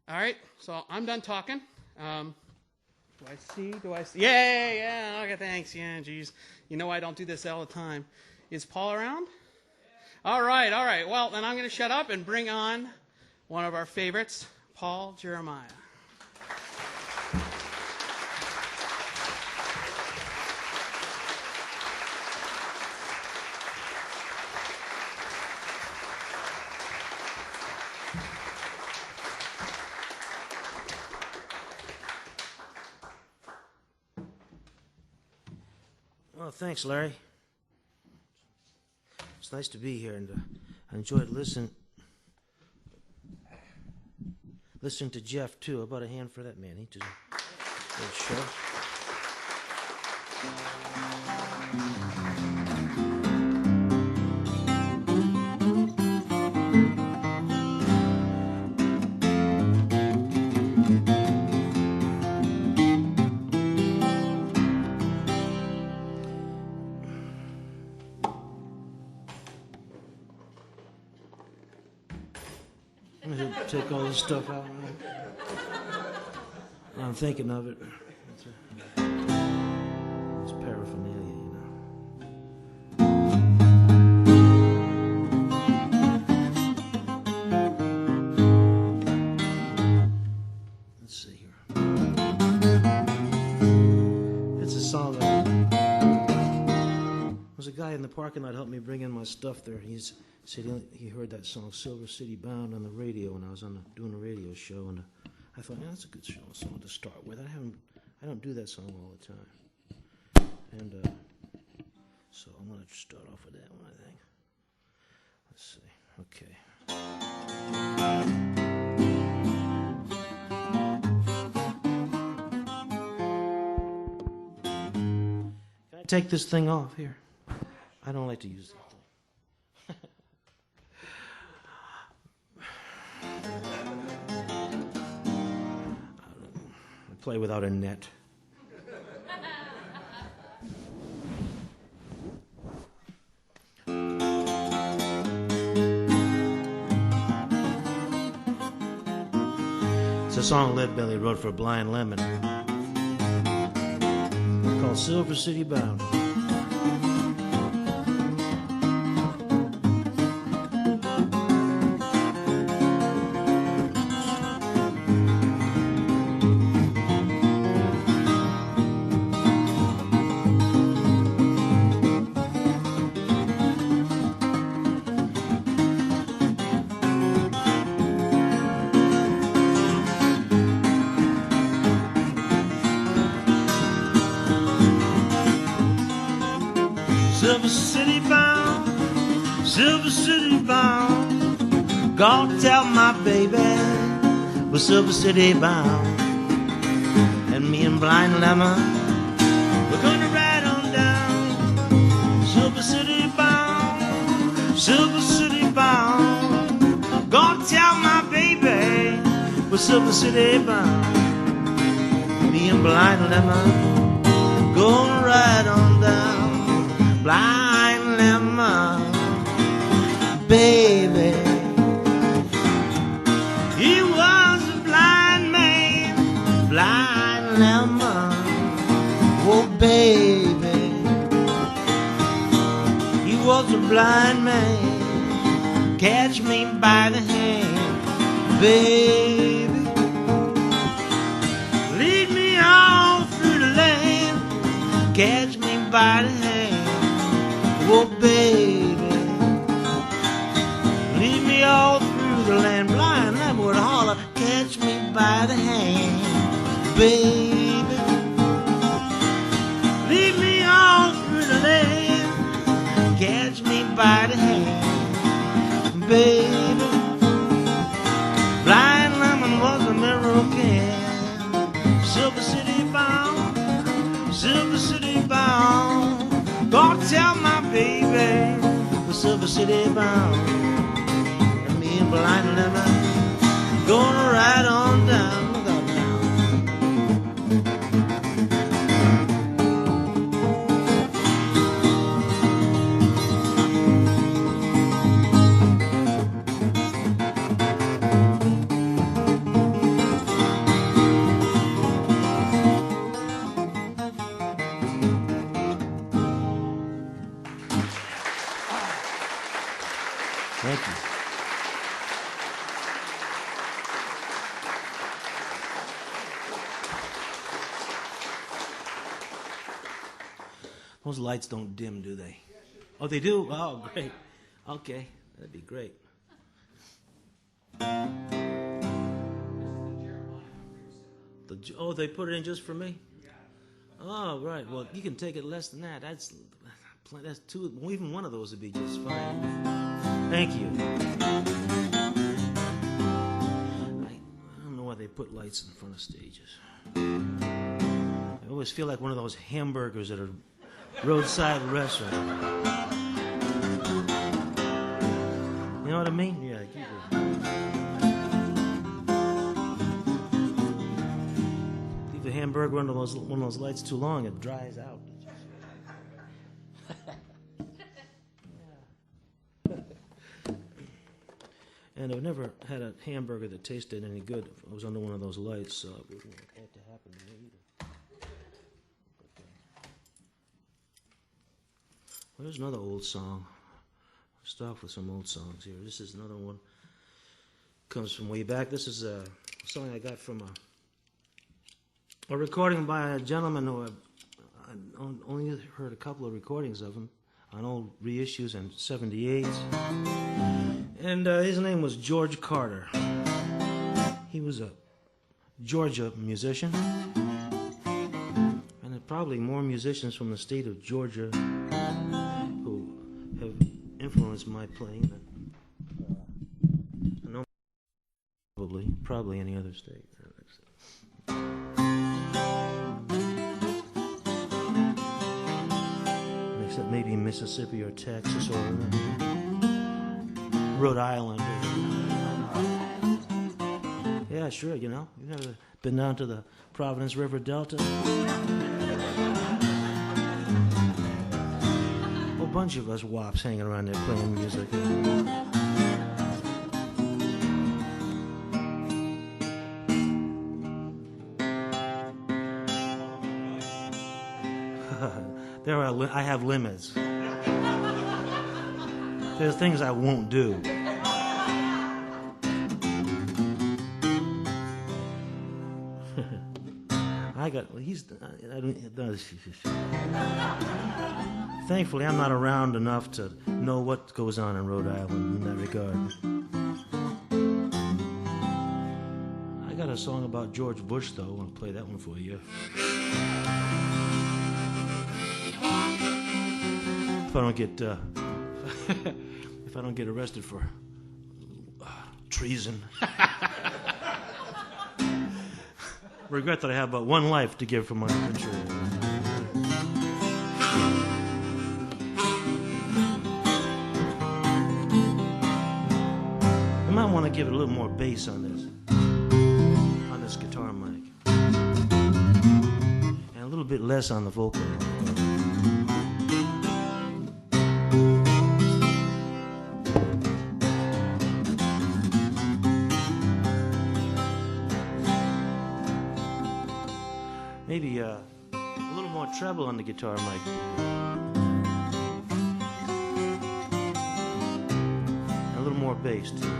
All right, so I'm done talking. Do I see? Yeah. Okay, thanks. Yeah, geez. You know I don't do this all the time. Is Paul around? All right. Well, then I'm going to shut up and bring on one of our favorites, Paul Geremia. Well, thanks, Larry. It's nice to be here, and I enjoyed listening to Jeff, too. How about a hand for that man? He did a good show. Take all this stuff out. I'm thinking of it. It's paraphernalia, you know. Let's see here. It's a song. There's a guy in the parking lot helped me bring in my stuff there. He said he heard that song Silver City Bound on the radio when I was doing a radio show, and I thought, yeah, that's a good song to start with. I don't do that song all the time, and so I'm gonna start off with that one, I think. Let's see. Okay. Can I take this thing off here? I don't like to use that thing. Play without a net. It's a song Lead Belly wrote for Blind Lemon called Silver City Bound. Gonna tell my baby we're Silver City bound, and me and Blind Lemon, we're gonna ride on down. Silver City bound, Silver City bound. Gonna tell my baby we're Silver City bound. Me and Blind Lemon, gonna ride on down. Blind Lemon, baby. He was a blind man, blind lemon, oh baby. He was a blind man, catch me by the hand, baby. Lead me all through the land, catch me by the hand, oh baby. Lead me all through the land, blind lemon would holler, catch me by the hand, baby. Lead me all through the land, catch me by the hand, baby. Blind lemon was a American, Silver City bound, Silver City bound. Gonna tell my baby we're Silver City bound. Blind lemon, gonna ride on down. Those lights don't dim, do they? Oh, they do? Oh, great. Okay, that'd be great. Oh, they put it in just for me? Oh, right. Well, you can take it less than that. That's two. Even one of those would be just fine. Thank you. I don't know why they put lights in front of stages. I always feel like one of those hamburgers at a roadside restaurant. You know what I mean? Yeah, keep it. Leave the hamburger under one of those lights too long, it dries out. And I've never had a hamburger that tasted any good if I was under one of those lights, so it wouldn't want that to happen to me either. Well, there's another old song. I'll start with some old songs here. This is another one. Comes from way back. This is a song I got from a recording by a gentleman who I only heard a couple of recordings of him on old reissues and 78s. And his name was George Carter. He was a Georgia musician. And there are probably more musicians from the state of Georgia who have influenced my playing than probably any other state. Except maybe Mississippi or Texas or Rhode Island. Yeah, sure, you know. You've never been down to the Providence River Delta? A whole bunch of us wops hanging around there playing music. I have limits. There's things I won't do. Thankfully, I'm not around enough to know what goes on in Rhode Island in that regard. I got a song about George Bush, though. I want to play that one for you. If I don't get arrested for treason. Regret that I have but one life to give for my country. You might want to give it a little more bass on this guitar mic, and a little bit less on the vocal. Maybe a little more treble on the guitar mic. And a little more bass, too.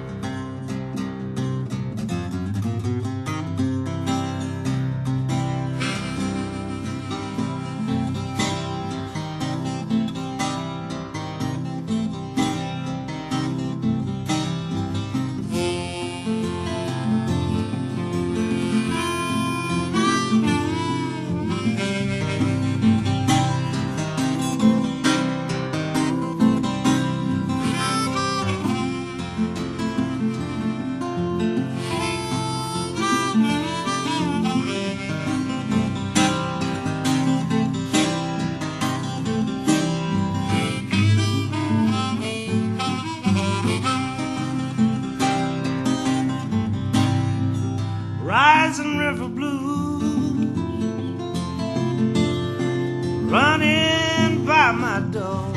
Risin River Blues running by my door.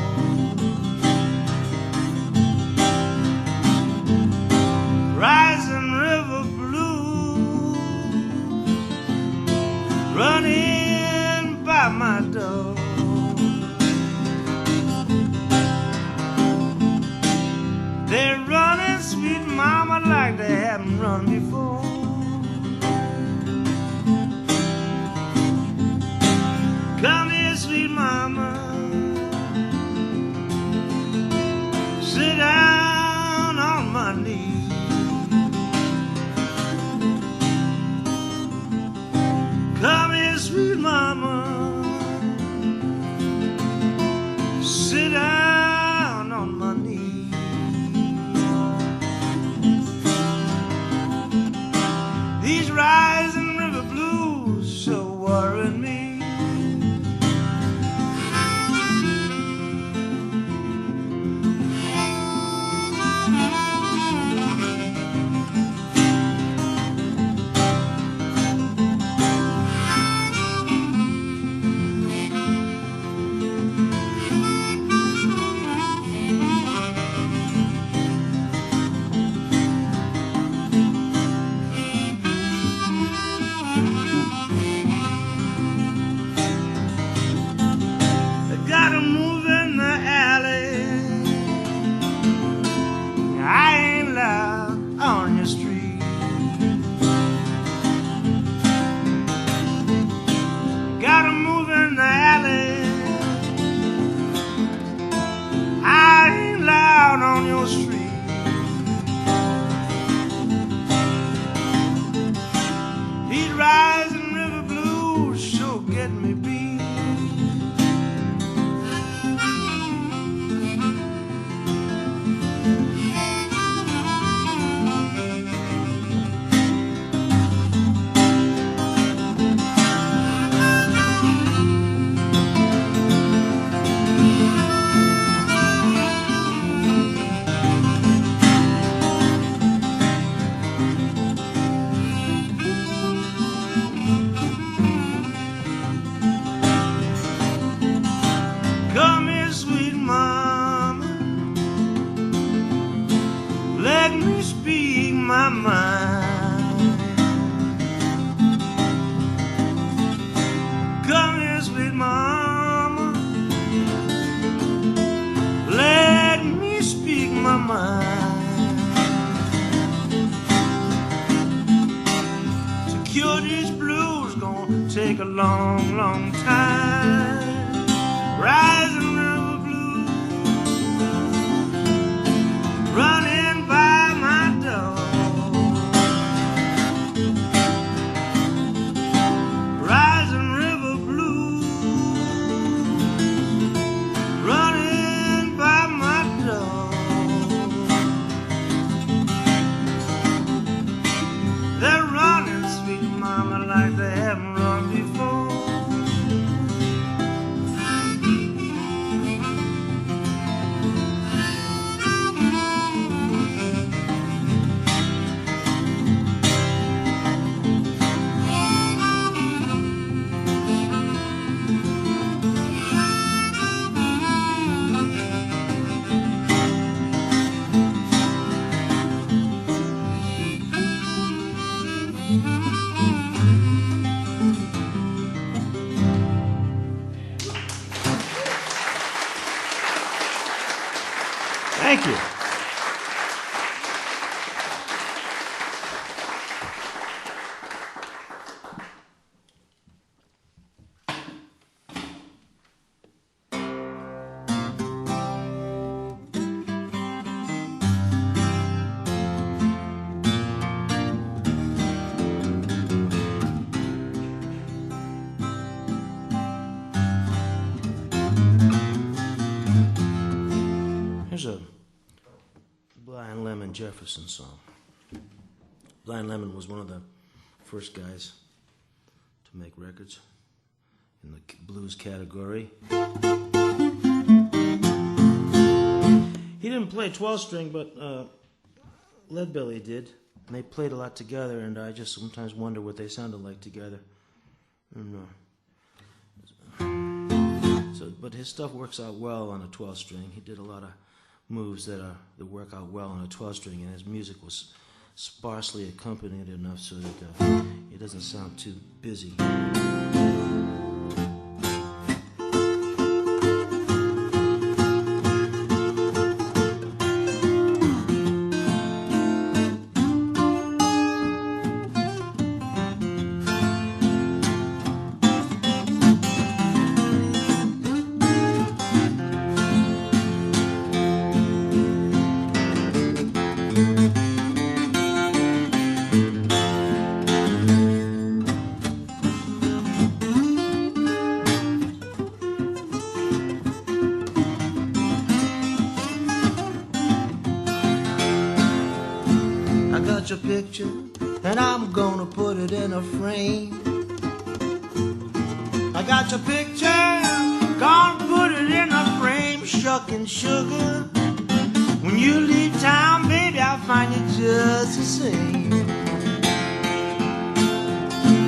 Risin River Blues running by my door. They're running, sweet mama, like they haven't run before. Come here, sweet mama, here, sweet mama, sit down on my knee. These rising river blues so worrying me. Take a long, long time. Rising river blues, running by my door. Rising river blues, running by my door. They're running, sweet mama, like they haven't run before. Thank you. Here's a Blind Lemon Jefferson song. Blind Lemon was one of the first guys to make records in the blues category. He didn't play 12-string, but Leadbelly did. And they played a lot together, and I just sometimes wonder what they sounded like together. And, but his stuff works out well on a 12-string. He did a lot of moves that work out well on a 12-string, and his music was sparsely accompanied enough so that it doesn't sound too busy. picture and I'm gonna put it in a frame. I got your picture, gonna put it in a frame. Shuckin' Sugar, when you leave town, baby, I'll find you just the same.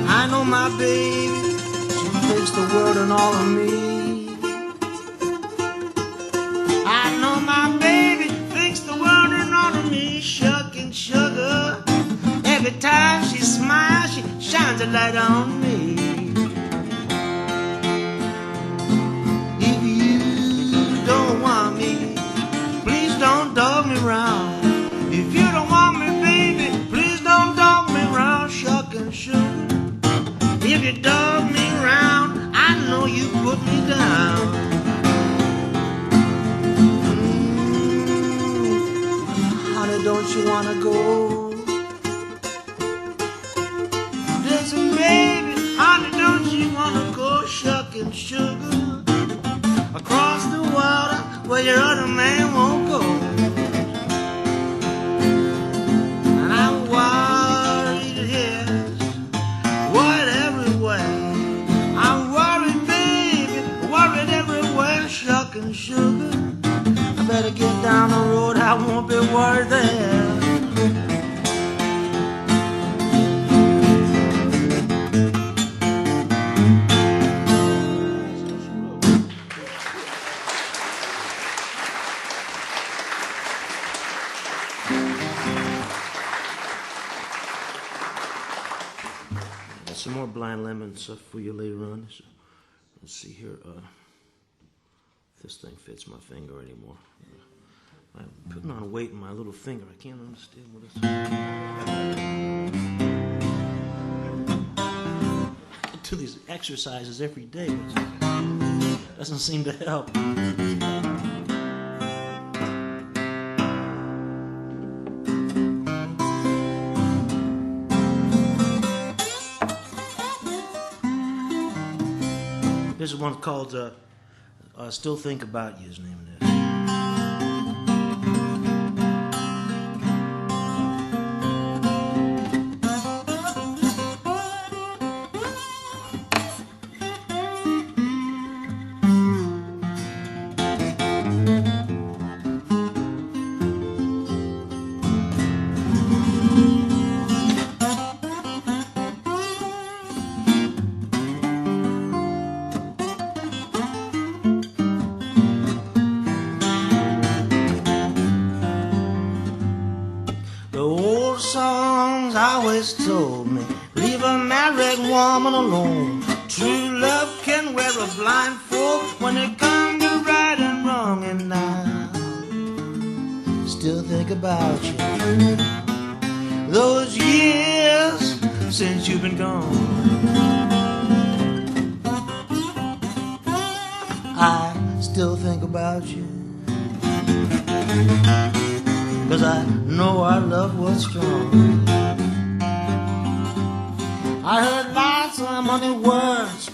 I know my baby, she thinks the world and all of me. I know my baby thinks the world and all of me. Shuckin' Sugar, every time she smiles, she shines a light on me. If you don't want me, please don't dog me round. If you don't want me, baby, please don't dog me round. Shuckin' Sugar, if you dog me round, I know you put me down. Honey, don't you wanna go? Listen, baby, honey, don't you wanna go? Shuckin' Sugar, across the water where your other man won't go. And I'm worried here, worried everywhere. I'm worried, baby, worried everywhere. Shuckin' Sugar, I better get down the road, I won't be worried there. Some more Blind Lemon stuff for you later on. So, let's see here. If this thing fits my finger anymore. I'm putting on weight in my little finger. I can't understand what it's. I do these exercises every day, but it doesn't seem to help. This is one called Still Think About You, is the name of this. Always told me, leave a married woman alone. True love can wear a blindfold when it comes to right and wrong. And I still think about you. Those years since you've been gone, I still think about you. 'Cause I know our love was strong. I heard lots of money words.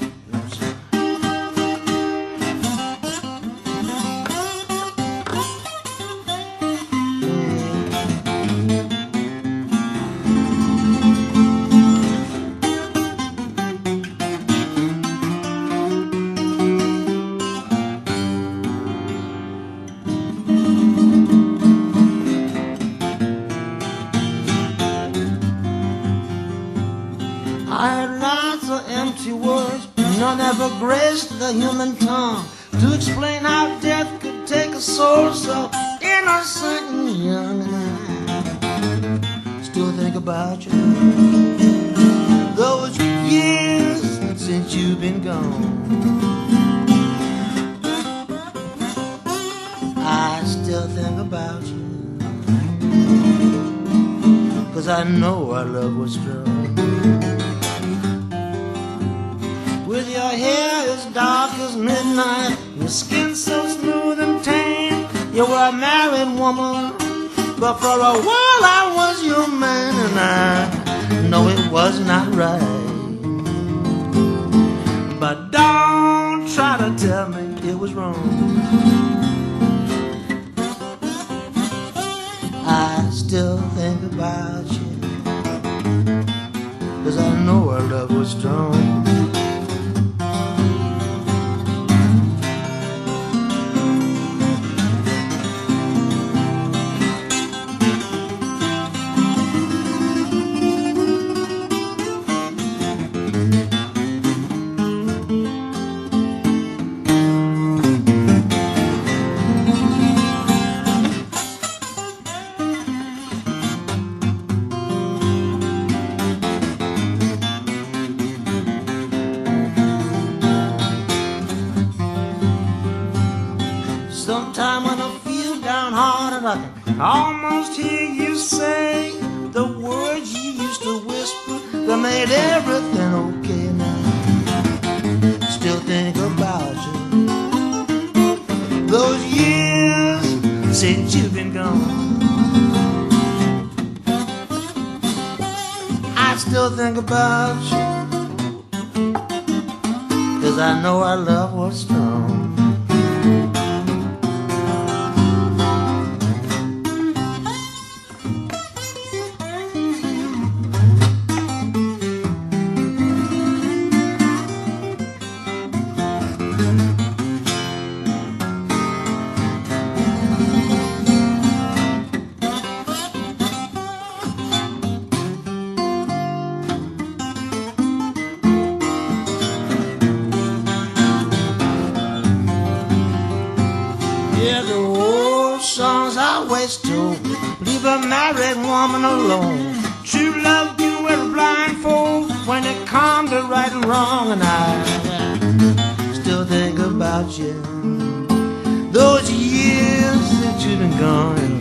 None ever graced the human tongue to explain how death could take a soul so innocent and young. And I still think about you. Those years since you've been gone, I still think about you. 'Cause I know our love was strong. With your hair as dark as midnight, your skin so smooth and tame, you were a married woman, but for a while I was your man. And I know it was not right, but don't try to tell me it was wrong. I still think about you. 'cause I know our love was strong. Sometime when I feel downhearted, I can almost hear you say the words you used to whisper that made everything okay now. Still think about you. Those years since you've been gone, I still think about you, 'cause I know our love was strong. Leave a married woman alone. True love you with a blindfold when it comes to right and wrong. And I still think about you. Those years that you've been gone,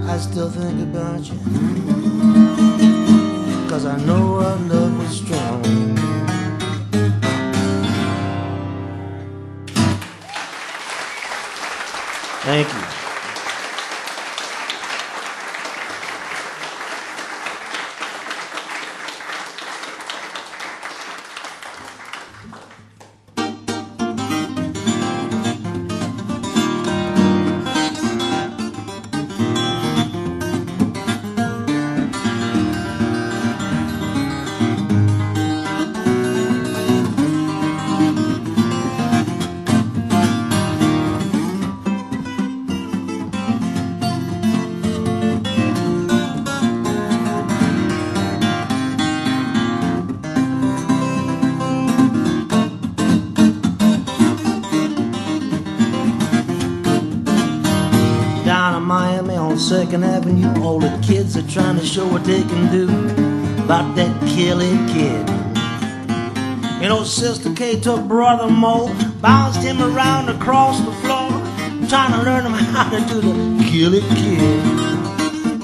I still think about you, 'cause I know our love was strong. Thank you. Second Avenue, all the kids are trying to show what they can do about that Kelly kid. You know, Sister K took Brother Mo, bounced him around across the floor, trying to learn him how to do the Kelly kid.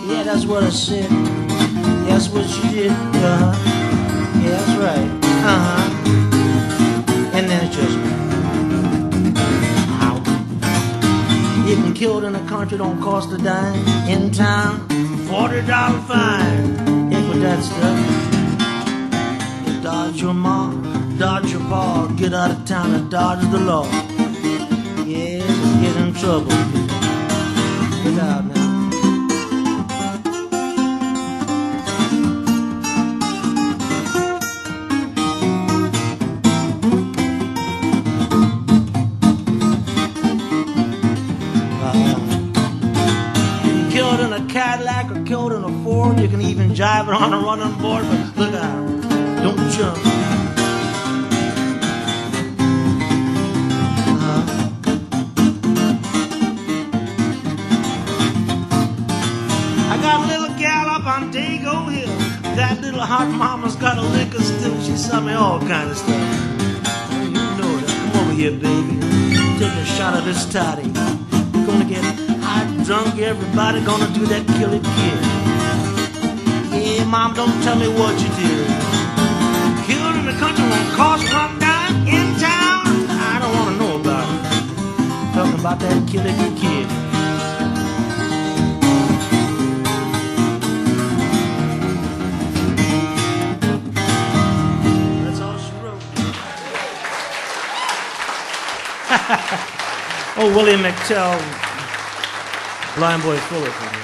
Yeah, that's what I said. That's what she did. Yeah, that's right. And then it's just getting killed in the country don't cost a dime. In town, $40 fine. Heck with that stuff. You dodge your mom, dodge your pa, get out of town and dodge the law. Yeah, get in trouble. Look out now. Cadillac or killed in a Ford, you can even jive it on a running board, but look out, don't jump. I got a little gal up on Dago Hill. That little hot mama's got a liquor still. She saw me all kind of stuff. You know that. Come over here, baby. Take a shot of this toddy. You're gonna get drunk, everybody gonna do that Kelly kid. Yeah, Mom, don't tell me what you did. Killed in the country won't cost one dime. In town, I don't wanna know about it. Talking about that Kelly kid. That's all she wrote. Oh, Willie McTell. Blind Boy Fuller for me.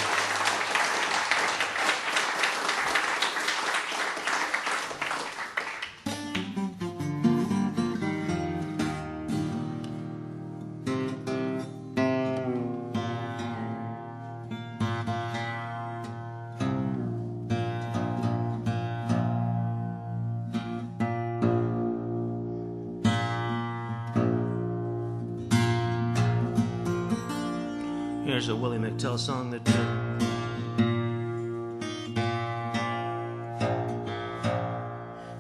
there's a Willie McTell song that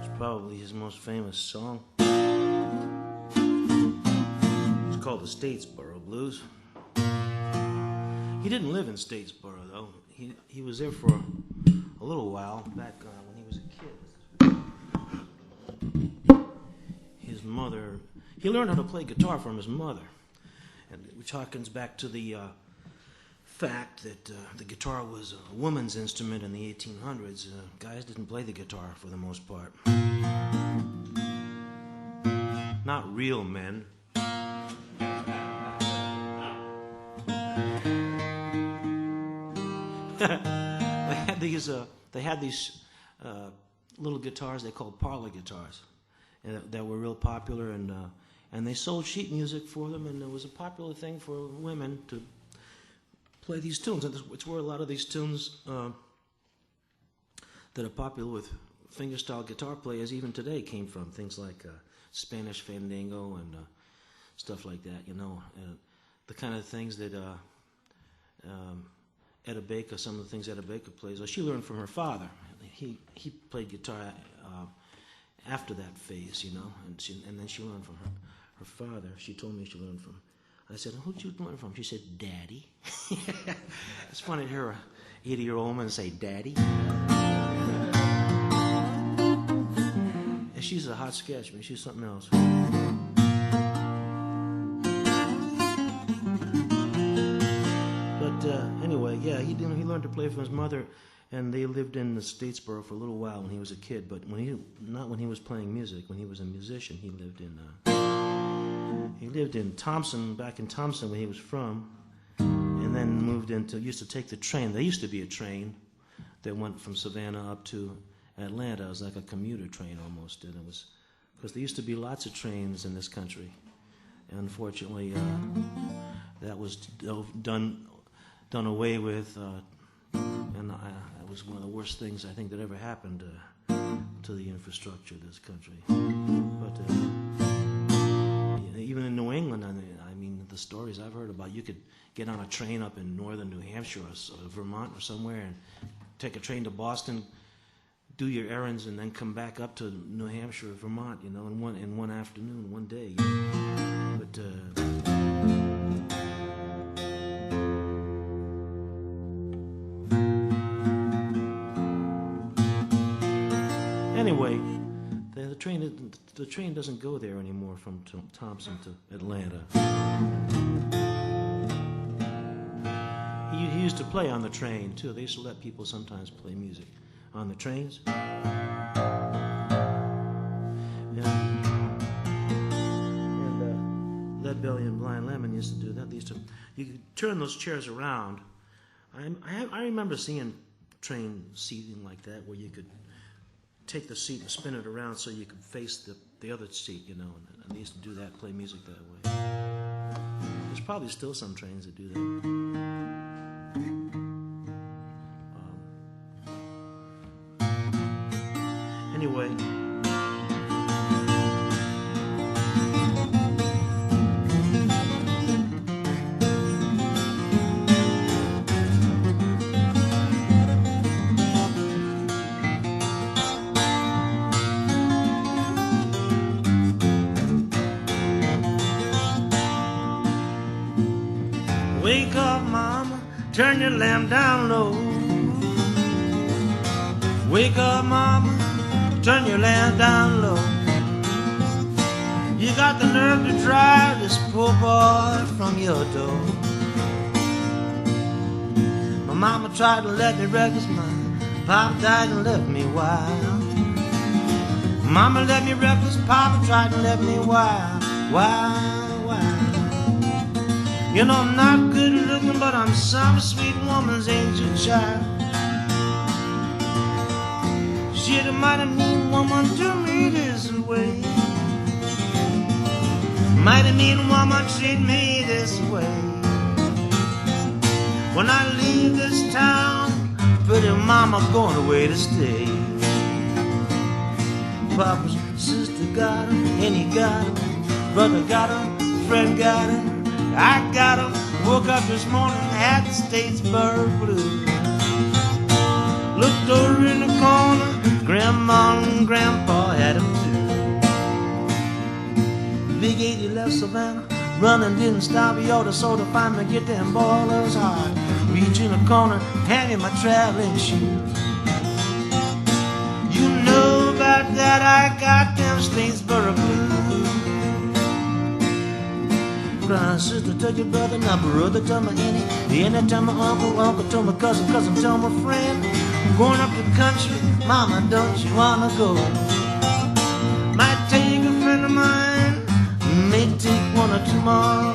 it's probably his most famous song. It's called the Statesboro Blues. He didn't live in Statesboro, though. He was there for a little while back when he was a kid. His mother, he learned how to play guitar from his mother, and which harkens back to the fact that the guitar was a woman's instrument in the 1800s. Guys didn't play the guitar for the most part. Not real men. They had these little guitars they called parlor guitars, that were real popular, and they sold sheet music for them, and it was a popular thing for women to play these tunes. And it's where a lot of these tunes that are popular with fingerstyle guitar players even today came from. Things like Spanish Fandango and stuff like that, you know, the kind of things that Etta Baker, some of the things Etta Baker plays, well, she learned from her father. He played guitar after that phase, you know, and then she learned from her father. She told me she learned from. I said, "Who'd you learn from?" She said, "Daddy." It's funny to hear a 80-year-old woman say, "Daddy." And she's a hot sketch, man. She's something else. Anyway, yeah, he learned to play from his mother, and they lived in the Statesboro for a little while when he was a kid. But not when he was playing music. When he was a musician, he lived in Thompson, back in Thompson, where he was from, and then used to take the train. There used to be a train that went from Savannah up to Atlanta. It was like a commuter train almost, and it was because there used to be lots of trains in this country. And unfortunately, that was done away with, and it was one of the worst things I think that ever happened to the infrastructure of this country. But even in New England, I mean, the stories I've heard about, you could get on a train up in northern New Hampshire or Vermont or somewhere and take a train to Boston, do your errands, and then come back up to New Hampshire or Vermont, you know, in one afternoon, one day. But anyway, the train doesn't go there anymore from Thompson to Atlanta. He used to play on the train too. They used to let people sometimes play music on the trains. And Lead Belly and Blind Lemon used to do that. You could turn those chairs around. I remember seeing train seating like that, where you could take the seat and spin it around so you could face the other seat, you know, and they used to do that, play music that way. There's probably still some trains that do that. Anyway, wake up, mama, turn your lamp down low. Wake up, mama, turn your lamp down low. You got the nerve to drive this poor boy from your door. My mama tried to let me wreck his mind. Papa died and left me wild. Mama let me wreck his papa tried to let me wild. You know I'm not good looking, but I'm some sweet woman's angel child. She's a mighty mean woman to me this way. Mighty mean woman treat me this way. When I leave this town, pretty mama going away to stay. Papa's sister got him, and he got him. Brother got him, friend got him. I got him, Woke up this morning at the Statesboro Blues. Looked over in the corner, Grandma and Grandpa had them too. Big 80 left Savannah, running didn't stop. He ought to sort of find me, get them boilers hot. Reach in the corner, hand me my traveling shoes. You know about that, I got them Statesboro Blues. Crying sister, tell your brother, now brother, tell my auntie tell my uncle, uncle, tell my cousin, cousin, tell my friend. Going up the country, mama, don't you wanna go? Might take a friend of mine, may take one or two more.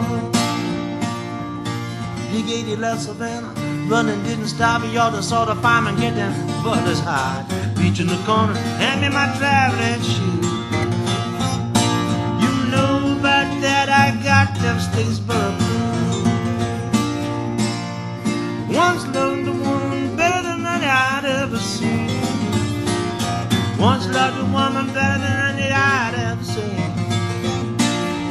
Big 80 left Savannah, running didn't stop. He ought to sort of find and get them butters high. Reach in the corner, hand me my traveling shoes. You know about that, I got them Statesboro Blues. Once loved a woman better than any I'd ever seen. Once loved a woman better than any I'd ever seen.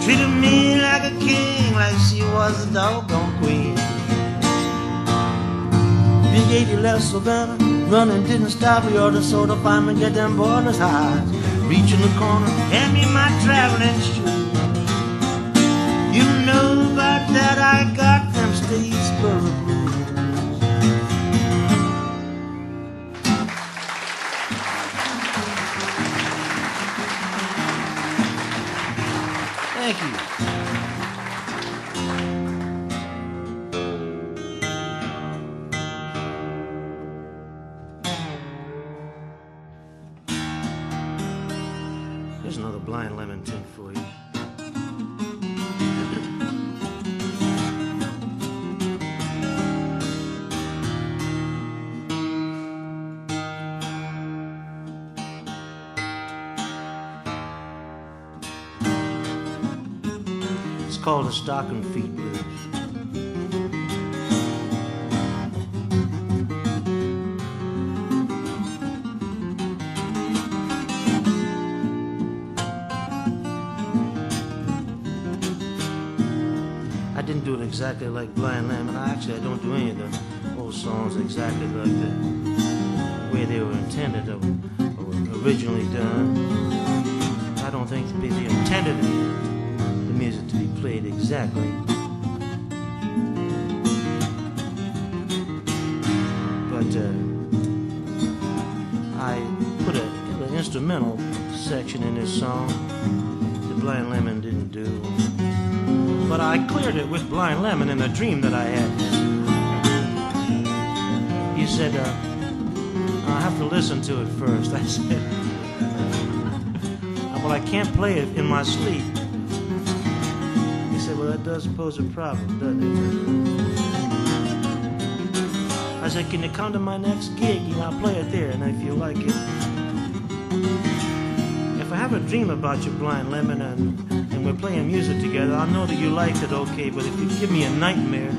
Treated me like a king, like she was a doggone queen. Big 80 left Savannah, running didn't stop. We ought to sort of find me, get them boilers high. Reach in the corner, hand me my traveling shoes. You know about that, I got them Statesboro Blues. Thank you. Here's another Blind Lemon tune for you. It's called the Stocking Feet Blues. I didn't do it exactly like Blind Lemon. I don't do any of the old songs exactly like the way they were intended or originally done. I don't think they intended the music to be played exactly. But I put an instrumental section in this song that Blind Lemon didn't do. But I cleared it with Blind Lemon in a dream that I had. He said, I'll have to listen to it first. I said, well, I can't play it in my sleep. He said, well, that does pose a problem, doesn't it? I said, can you come to my next gig? I'll play it there, and if you like it. If I have a dream about you, Blind Lemon, and we're playing music together, I know that you liked it okay, but if you give me a nightmare,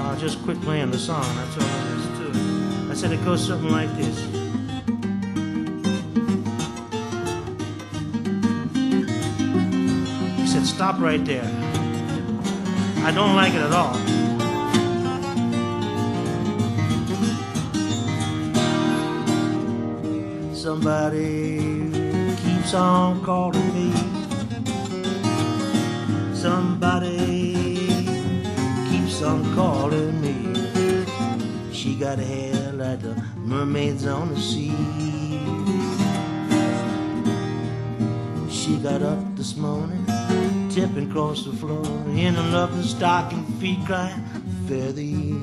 I'll just quit playing the song. That's all there is to it. I said it goes something like this. He said, stop right there. I don't like it at all. Somebody keeps on calling me. Somebody keeps on calling me. She got hair like the mermaids on the sea. She got up this morning, tipping across the floor, in a loving stocking feet, crying, fare thee,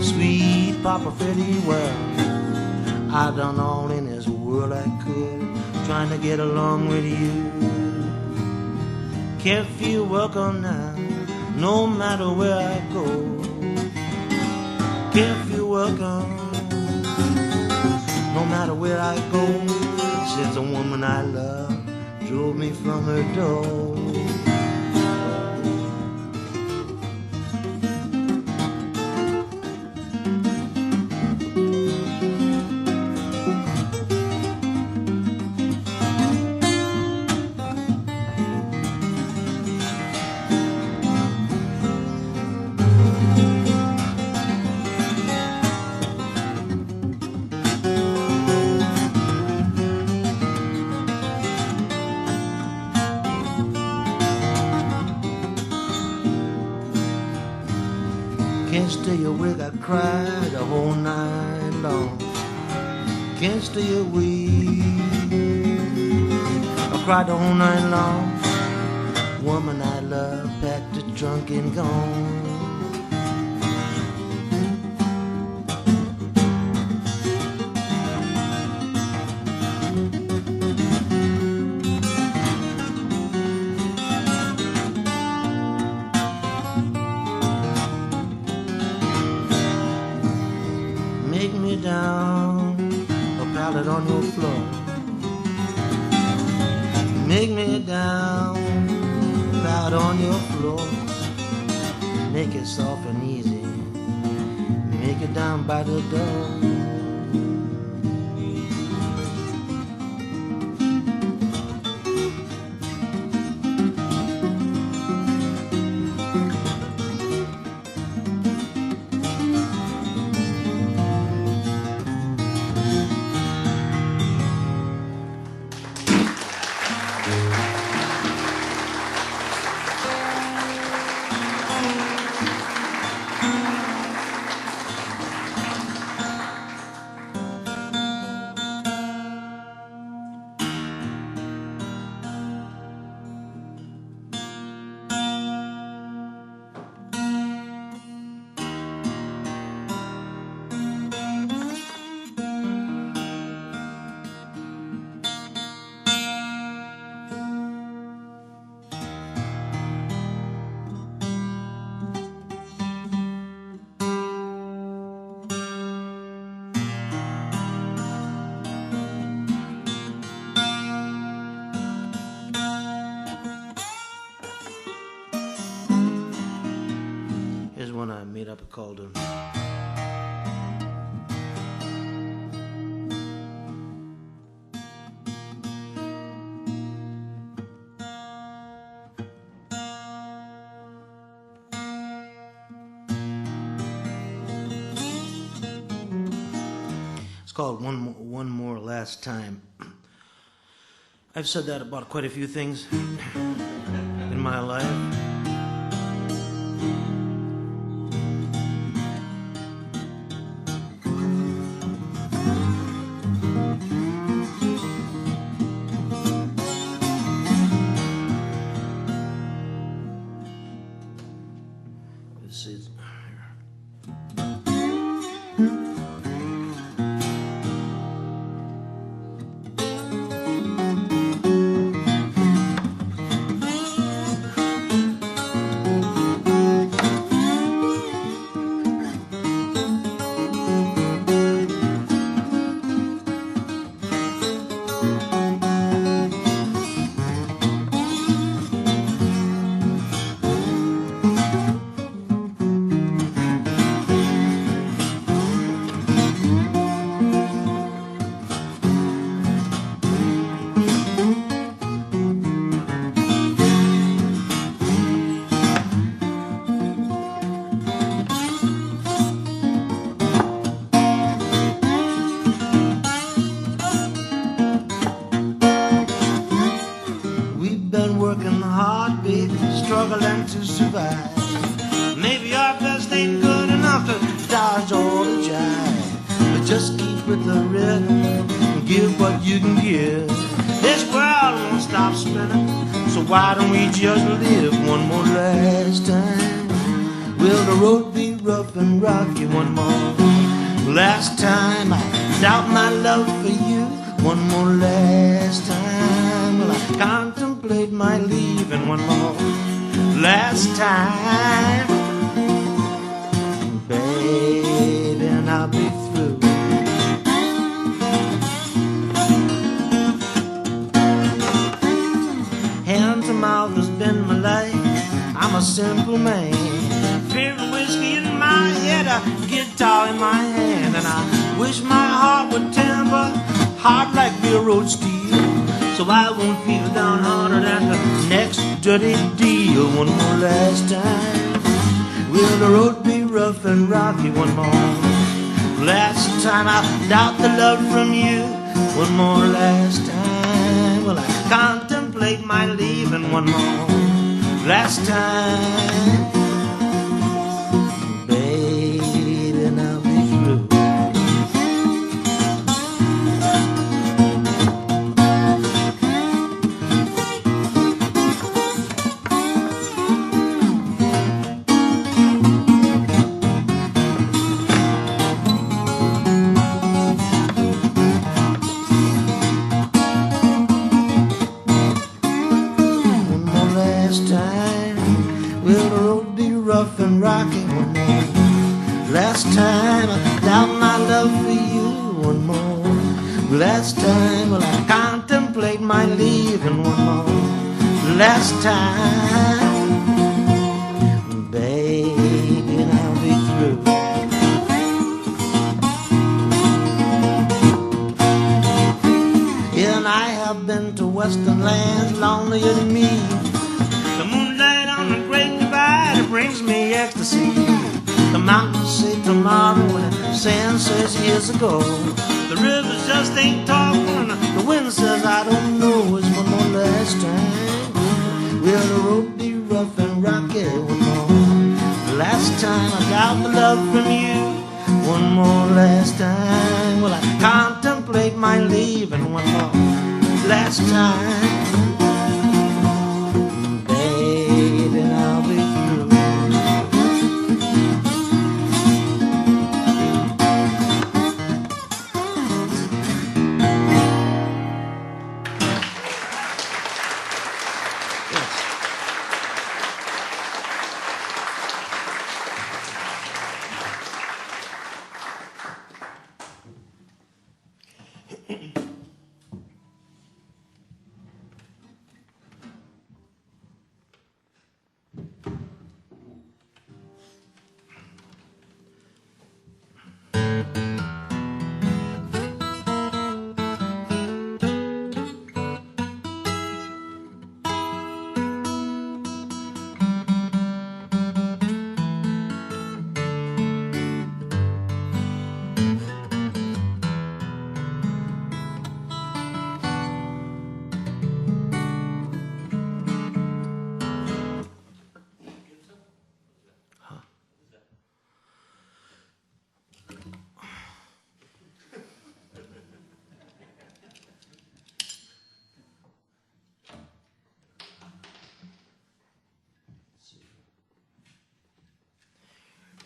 sweet Papa, fare thee well. I done all in this world I could, trying to get along with you. Can't feel welcome now, no matter where I go. Can't feel welcome, no matter where I go. Since the woman I love drove me from her door. I cry the whole night long. Can't stay away. I cry the whole night long. Woman I love packed a trunk and gone. Make me down a pallet on your floor. Make me down out on your floor. Make it soft and easy. Make it down by the door. Here's one I made up called it's called One More Last Time. I've said that about quite a few things in my life. This is struggling to survive. Maybe our best ain't good enough to dodge all the jive, but just keep with the rhythm and give what you can give. This world won't stop spinning, so why don't we just live one more last time? Will the road be rough and rocky one more last time? I doubt my love for you one more last time. Will I contemplate my leaving one more last time? Baby, and I'll be through. Hand to mouth has been my life. I'm a simple man. Beer and whiskey in my head, a guitar in my hand, and I wish my heart would timber hard like railroad steel, so I won't feel downhearted at the next dirty deal. One more last time. Will the road be rough and rocky one more last time? I doubt the love from you one more last time. Will I contemplate my leaving one more last time? Baby, last time. Well, I contemplate my leaving one more last time, baby, and I'll be through. And I have been to western lands lonelier than me. The moonlight on the great divide brings me ecstasy. The mountains say tomorrow and the sand says years ago. The rivers just ain't talking, the wind says I don't know. It's one more last time. Will the road be rough and rocky one more last time? I got the love from you one more last time. Well, I contemplate my leaving one more last time, baby, and I'll be through.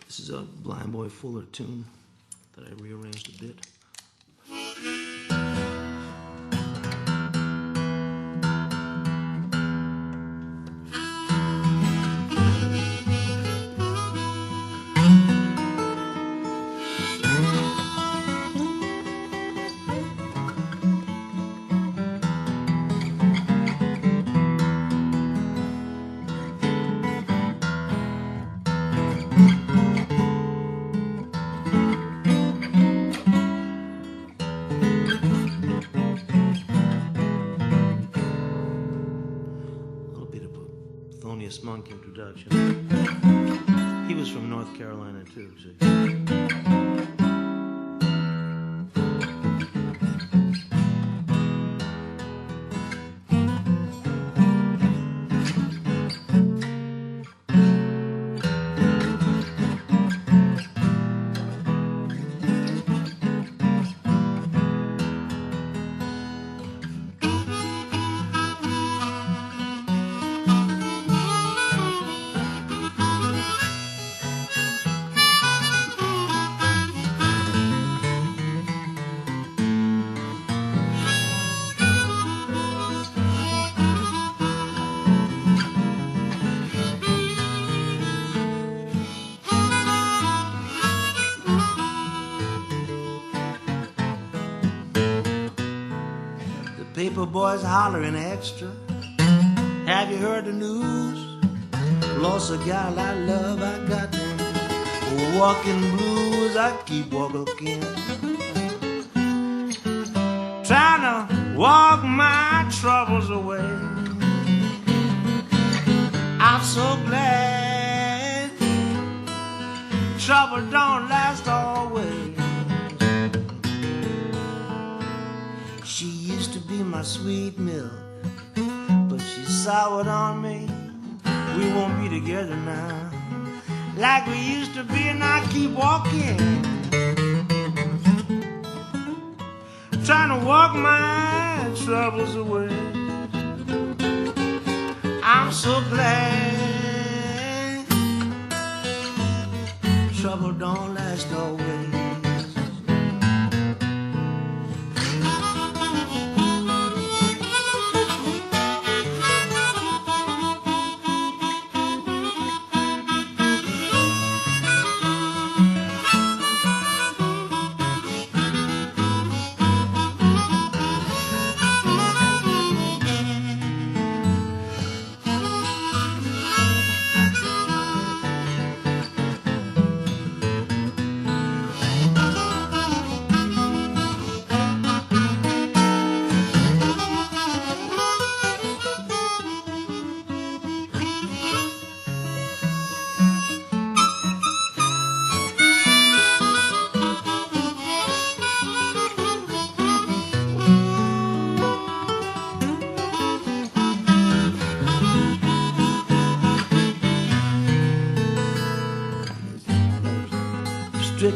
This is a Blind Boy Fuller tune that I rearranged a bit. Monk introduction. He was from North Carolina too, see. Paper boys hollering extra. Have you heard the news? Lost a gal I love, I got them walking blues. I keep walking, trying to walk my troubles away. I'm so glad trouble don't last always. She used to be my sweet milk, but she soured on me. We won't be together now like we used to be, and I keep walking, trying to walk my troubles away. I'm so glad trouble don't last always.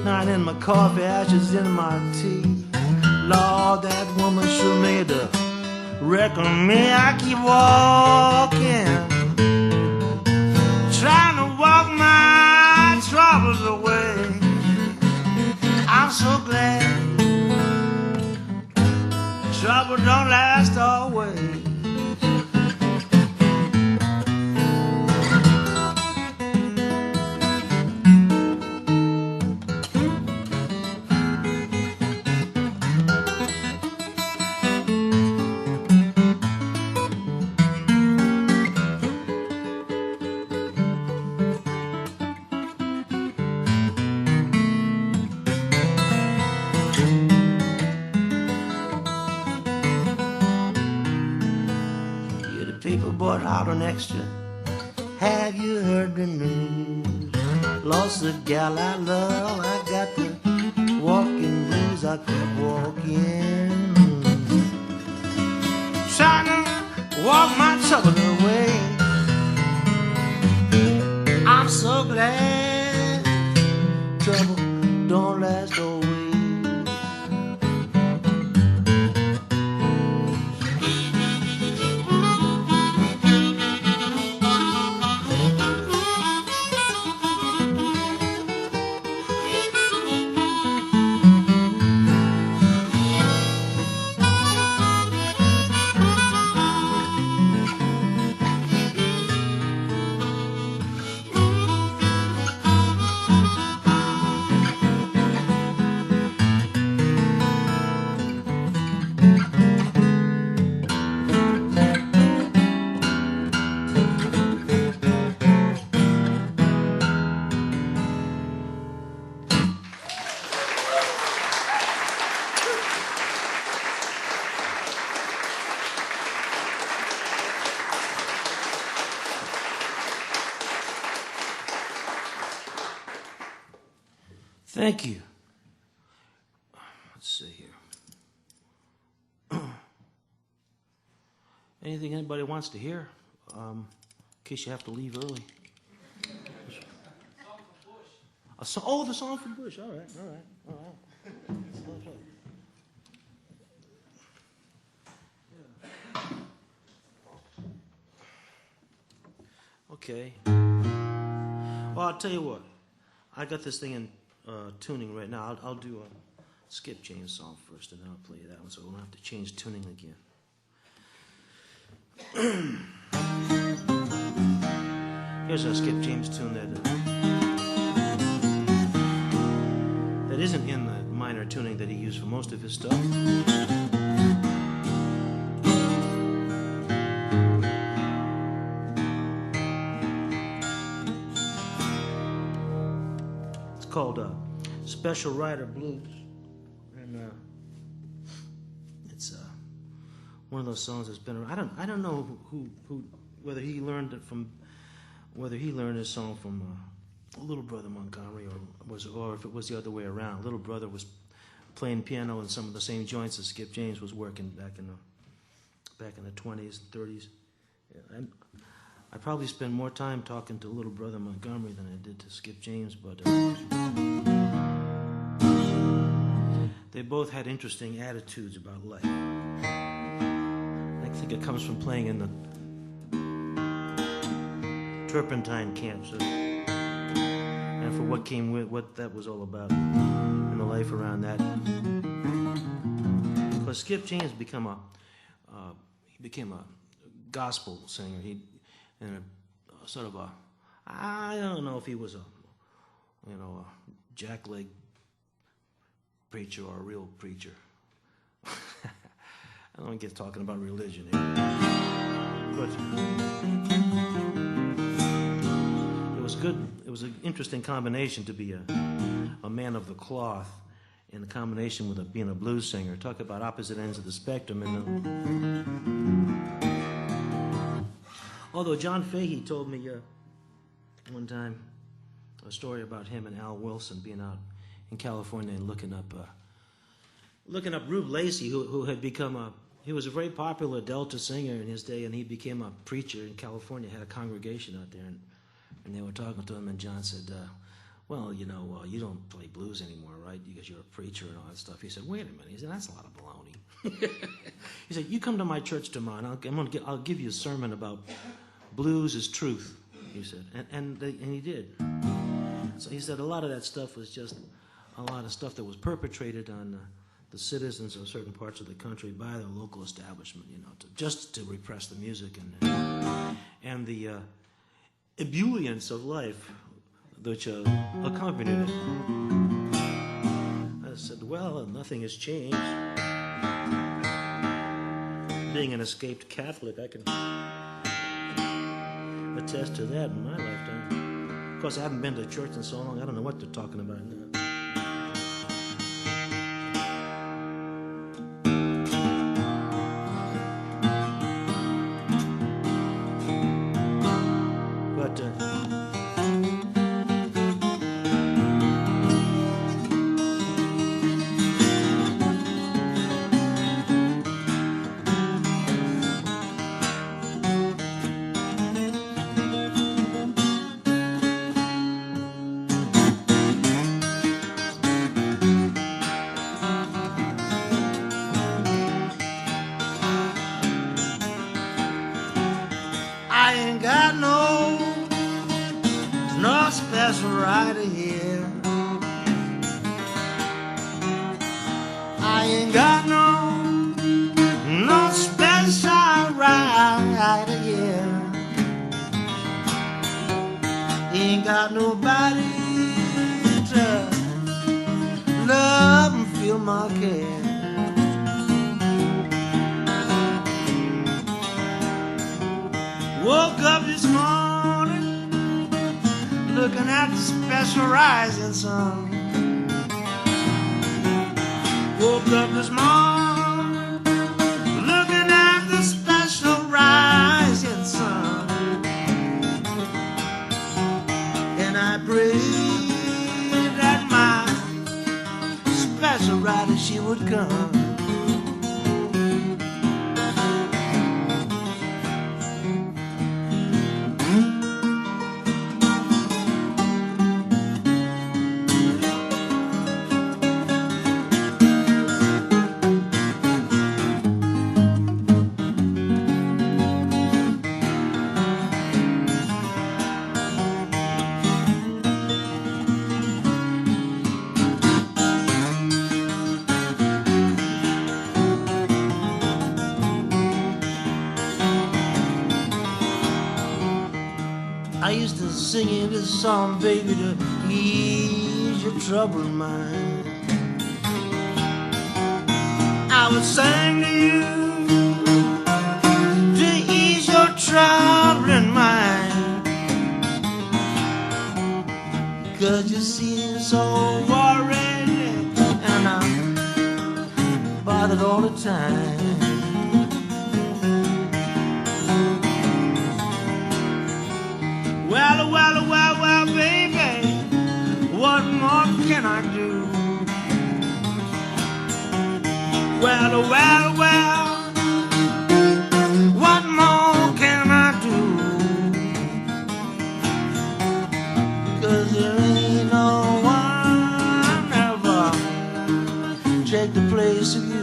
night in my coffee, ashes in my tea. Lord, that woman sure made a wreck of me. I keep walking, trying to walk my troubles away. I'm so glad trouble don't last always. Bought out an extra. Have you heard the news? Lost the gal I love. I got the walking blues. I keep walking, trying to walk my trouble away. I'm so glad trouble don't last always. Thank you. Let's see here. Anything anybody wants to hear? In case you have to leave early. Oh, the song from Bush. All right. Okay. Well, I'll tell you what. I got this thing in tuning right now. I'll do a Skip James song first, and then I'll play that one, so we'll have to change tuning again. Here's a Skip James tune that isn't in the minor tuning that he used for most of his stuff. It's called Special Rider Blues, and it's one of those songs that's been around. I don't know who whether he learned his song from Little Brother Montgomery or if it was the other way around. Little Brother was playing piano in some of the same joints that Skip James was working back in the 20s and 30s. Yeah, I probably spend more time talking to Little Brother Montgomery than I did to Skip James, but they both had interesting attitudes about life. I think it comes from playing in the turpentine camps, and for what came with what that was all about, and the life around that. Because Skip James became a gospel singer. I don't know if he was a jackleg preacher or a real preacher. I don't want to get talking about religion here, but it was good. It was an interesting combination to be a man of the cloth, in combination with being a blues singer. Talk about opposite ends of the spectrum. Although John Fahey told me one time a story about him and Al Wilson being out in California and looking up Rube Lacey, who had become he was a very popular Delta singer in his day, and he became a preacher in California, had a congregation out there, and they were talking to him, and John said, well, you know, you don't play blues anymore, right? Because you're a preacher and all that stuff. He said, wait a minute. He said, that's a lot of baloney. He said, you come to my church tomorrow, and I'll give you a sermon about blues is truth, he said. And he did. So he said a lot of that stuff was just a lot of stuff that was perpetrated on the citizens of certain parts of the country by the local establishment, you know, just to repress the music and the ebullience of life which accompanied it. I said, well, nothing has changed. Being an escaped Catholic, I can attest to that in my lifetime. Of course, I haven't been to church in so long, I don't know what they're talking about now. special rider here. I ain't got no special rider here. Ain't got nobody to love and feel my care. Woke up this morning looking at the special rising sun. Woke up this morning looking at the special rising sun. And I prayed that my special rider, she would come. I used to sing this song, baby, to ease your troubled mind. I would sing to you to ease your troubling mind. 'Cause you seem so worried and I'm bothered all the time. Well, baby, what more can I do? Well, what more can I do? 'Cause there ain't no one ever take the place of you.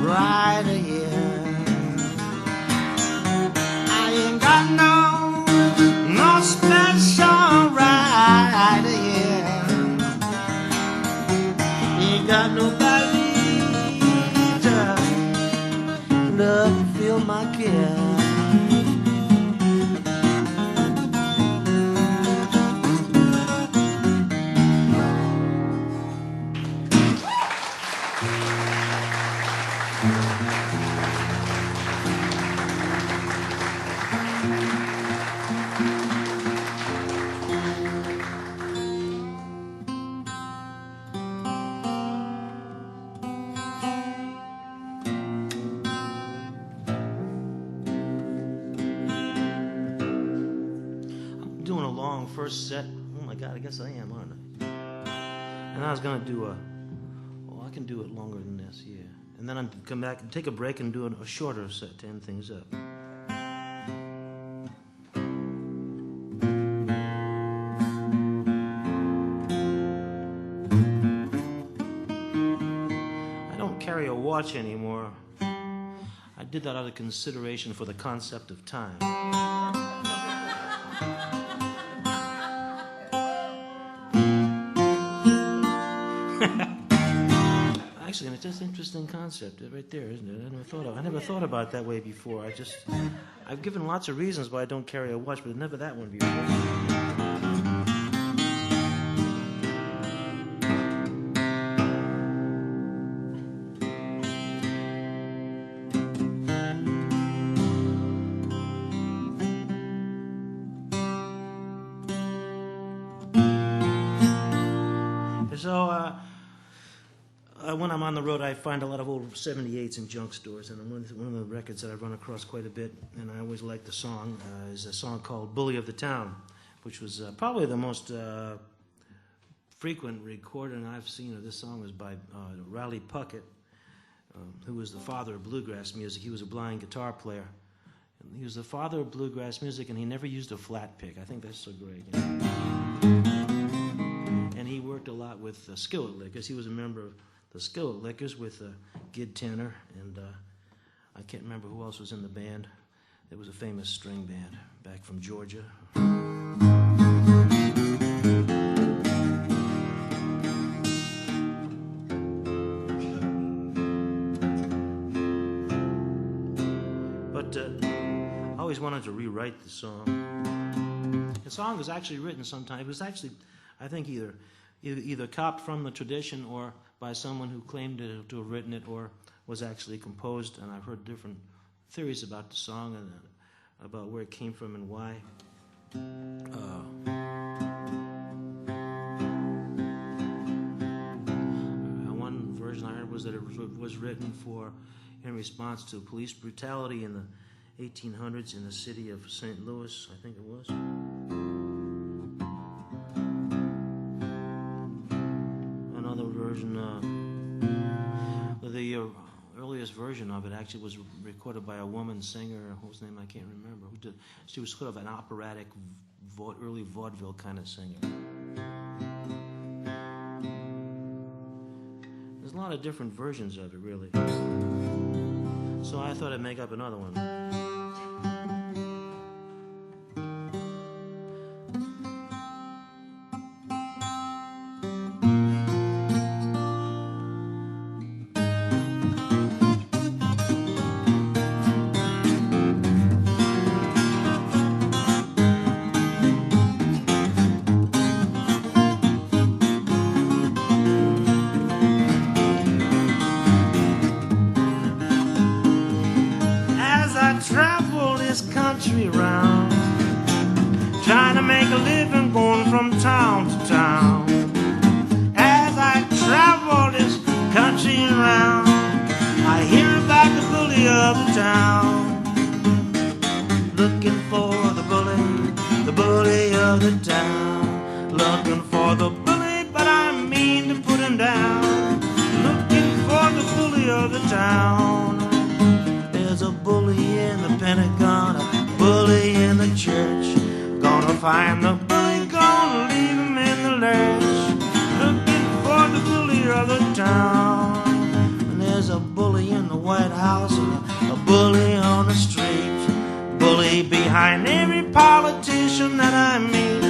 Rider here. I ain't got no special rider here. Ain't got nobody to love and feel my care. doing a long first set. Oh my God, I guess I am, aren't I? And I was gonna do I can do it longer than this, yeah. And then I'm come back and take a break and do a shorter set to end things up. I don't carry a watch anymore. I did that out of consideration for the concept of time. Actually, it's just an interesting concept right there, isn't it? I never thought about it that way before. I've given lots of reasons why I don't carry a watch, but never that one before. So, when I'm on the road, I find a lot of old 78s in junk stores, and one of the records that I run across quite a bit, and I always like the song, is a song called Bully of the Town, which was probably the most frequent recording I've seen of this song was by Riley Puckett, who was the father of bluegrass music. He was a blind guitar player. And he was the father of bluegrass music, and he never used a flat pick. I think that's so great. You know? And he worked a lot with Skillet Lickers. He was a member of the Skillet Lickers with Gid Tanner, and I can't remember who else was in the band. It was a famous string band back from Georgia. But I always wanted to rewrite the song. The song was actually written sometime. It was actually, I think, either copped from the tradition or by someone who claimed to have written it, or was actually composed. And I've heard different theories about the song and about where it came from and why. One version I heard was that it was written in response to police brutality in the 1800s in the city of St. Louis, I think it was. Another version, the earliest version of it actually was recorded by a woman singer whose name I can't remember. She was sort of an operatic, early vaudeville kind of singer. There's a lot of different versions of it, really. So I thought I'd make up another one. Travel this country round, trying to make a living, going from town to town. As I travel this country round, I hear about the bully of the town. Looking for the bully of the town. Looking for the bully, but I mean to put him down. Looking for the bully of the town. There's a bully in the Pentagon, a bully in the church. Gonna find the bully, gonna leave him in the lurch. Looking for the bully of the town. And there's a bully in the White House and a bully on the street. Bully behind every politician that I meet.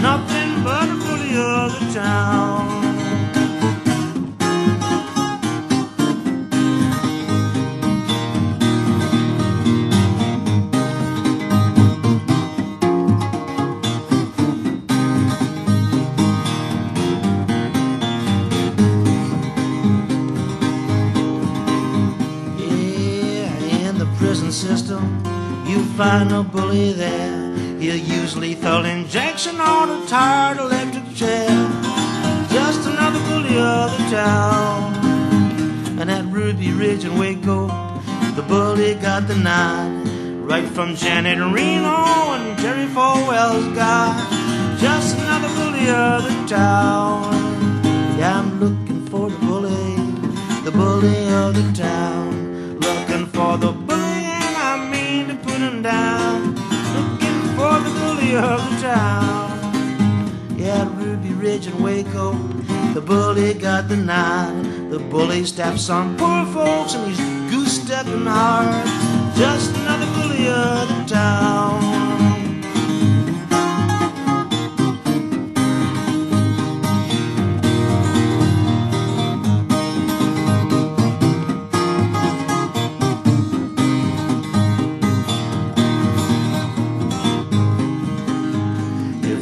Nothing but a bully of the town. System, you find a bully there. He'll use lethal injection on a tired electric chair. Just another bully of the town. And at Ruby Ridge in Waco, the bully got the nod, right from Janet Reno and Jerry Falwell's guy. town. Yeah, I'm looking for the bully of the town. Looking for the bully and I mean to put him down. Looking for the bully of the town. Yeah, Ruby Ridge and Waco, the bully got the nod. The bully steps on poor folks and he's goose-stepping hard. Just another bully of the town.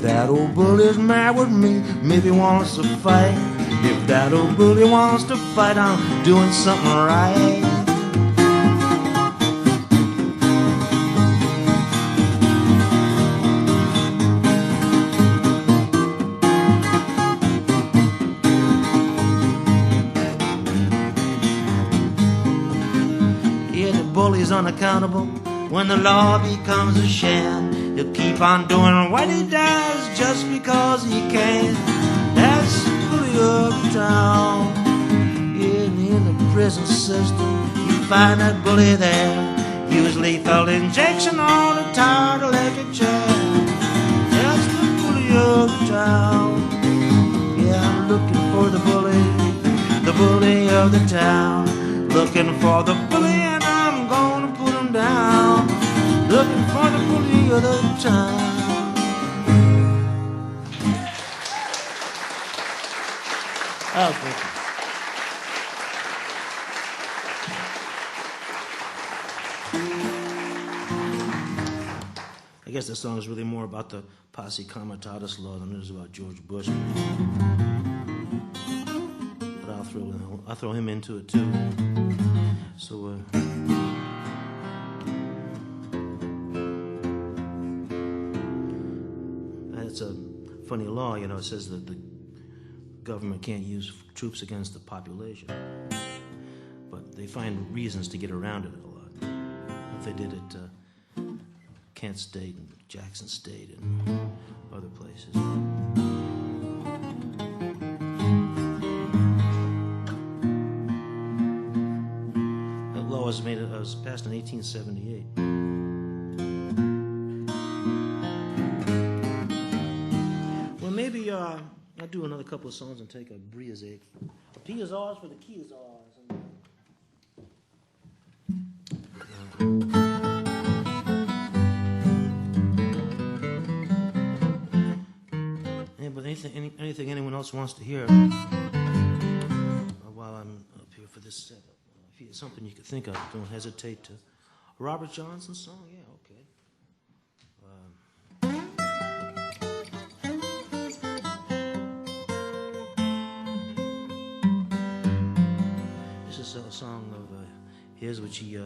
That old bully's mad with me, maybe wants to fight. If that old bully wants to fight, I'm doing something right. Yeah, the bully's unaccountable when the law becomes a sham. He'll keep on doing what he does just because he can. That's the bully of the town. Yeah, in the prison system, you find that bully there. He was lethal injection on a tired electric chair. That's the bully of the town. Yeah, I'm looking for the bully of the town. Looking for the bully and I'm gonna put him down. Looking for the bully of the town. Oh, thank you. I guess that song is really more about the Posse Comitatus law than it is about George Bush. But I'll throw him into it too. So, it's a funny law, you know. It says that the government can't use troops against the population, but they find reasons to get around it a lot. If they did it Kent State and Jackson State and other places. That law was passed in 1878. Well, maybe I'll do another couple of songs and take a Bria's egg. A P is ours for the key is ours. But anything anyone else wants to hear while I'm up here for this set, if it's something you could think of, don't hesitate to. A Robert Johnson song? Yeah, okay. This is a song of his which he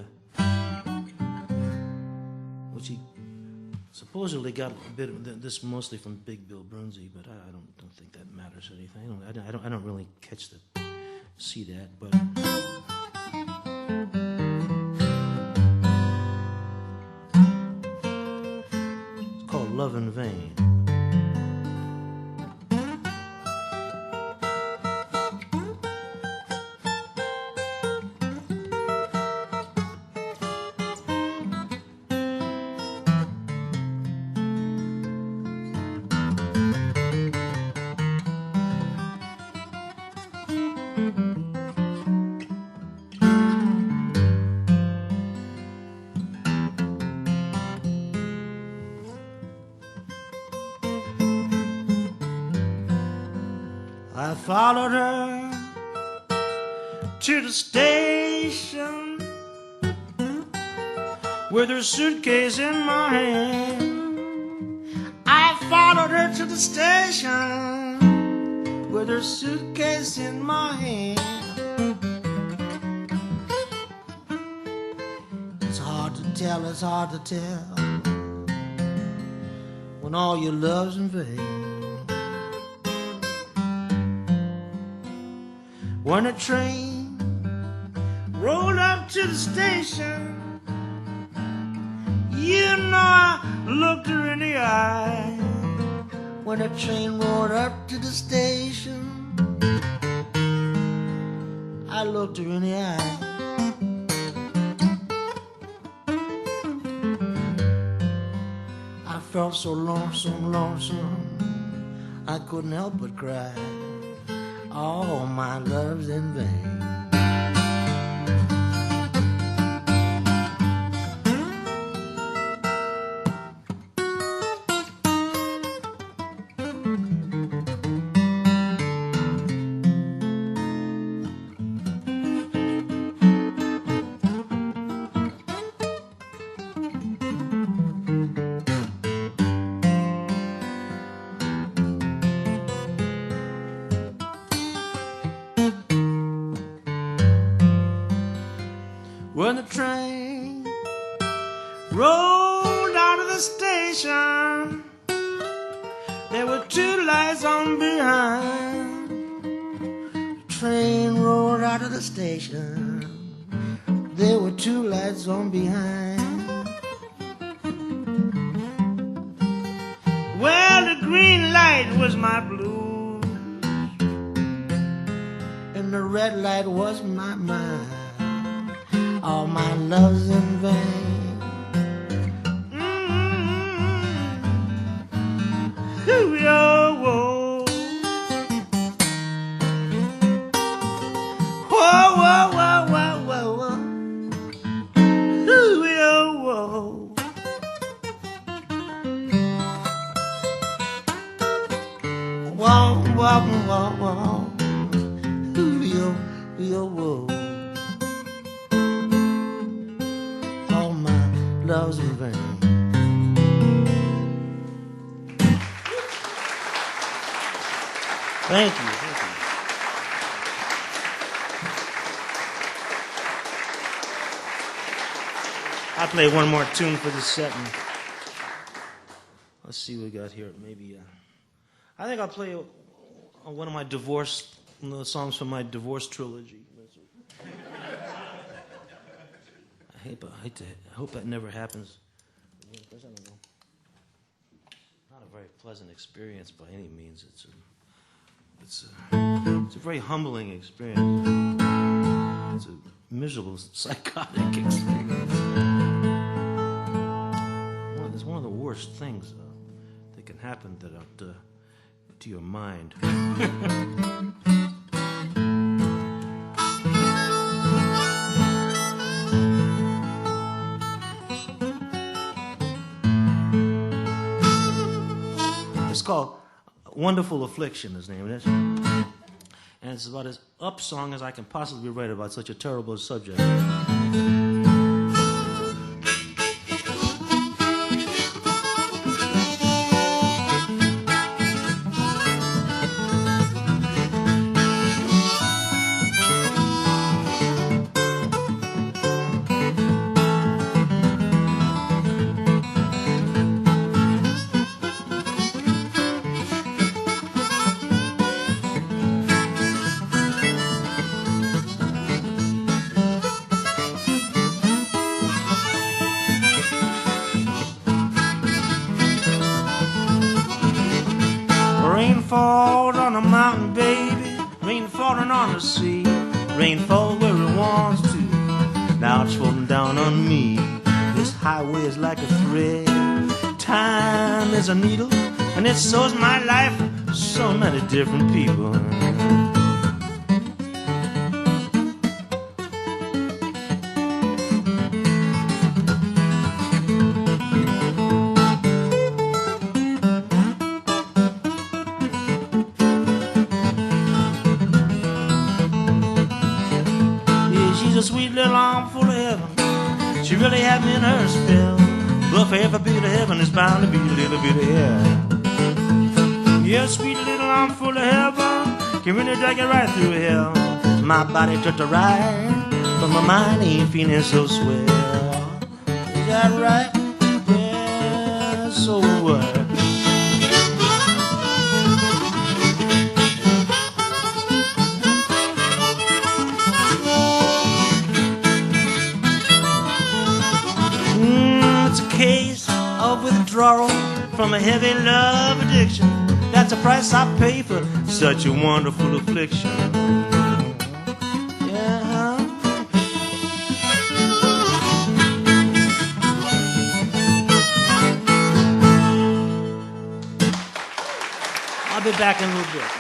supposedly got a bit of this mostly from Big Bill Brunsey, but I don't think that matters anything. I don't really see that, but it's called Love in Vain. I followed her to the station with her suitcase in my hand. I followed her to the station with her suitcase in my hand. It's hard to tell when all your love's in vain. When a train rolled up to the station, you know I looked her in the eye. when the train rolled up to the station, I looked her in the eye. I felt so lonesome, lonesome, I couldn't help but cry. All my love's in vain. When the train rolled out of the station, there were two lights on behind. The train rolled out of the station, there were two lights on behind. Well, the green light was my blues, and the red light was my mind. All my love's in vain. Whoa, whoa. Whoa, whoa, whoa, whoa, whoa, whoa. Whoa, whoa. Whoa, whoa, whoa, whoa. Whoa, whoa. Love's in vain. Thank you. I'll play one more tune for this set. And let's see what we got here. Maybe I think I'll play one of my divorce songs from my divorce trilogy. I hope that never happens. Because I don't know. Not a very pleasant experience by any means. It's a very humbling experience. It's a miserable, psychotic experience. It's one of the worst things that can happen to your mind. It's called Wonderful Affliction, his name is. And it's about as up song as I can possibly write about such a terrible subject. Rain falls on the mountain, baby. Rain falling on the sea. Rain falls where it wants to. Now it's falling down on me. This highway is like a thread. Time is a needle, and it sews my life for so many different people. She's a sweet little arm full of heaven. She really had me in her spell. But for every bit of heaven is bound to be a little bit of hell. Yeah, sweet little arm full of heaven can really drag it right through hell. My body took a ride, but my mind ain't feeling so swell. Is that right? Yeah, so what? Case of withdrawal from a heavy love addiction. That's the price I pay for such a wonderful affliction. Yeah. I'll be back in a little bit.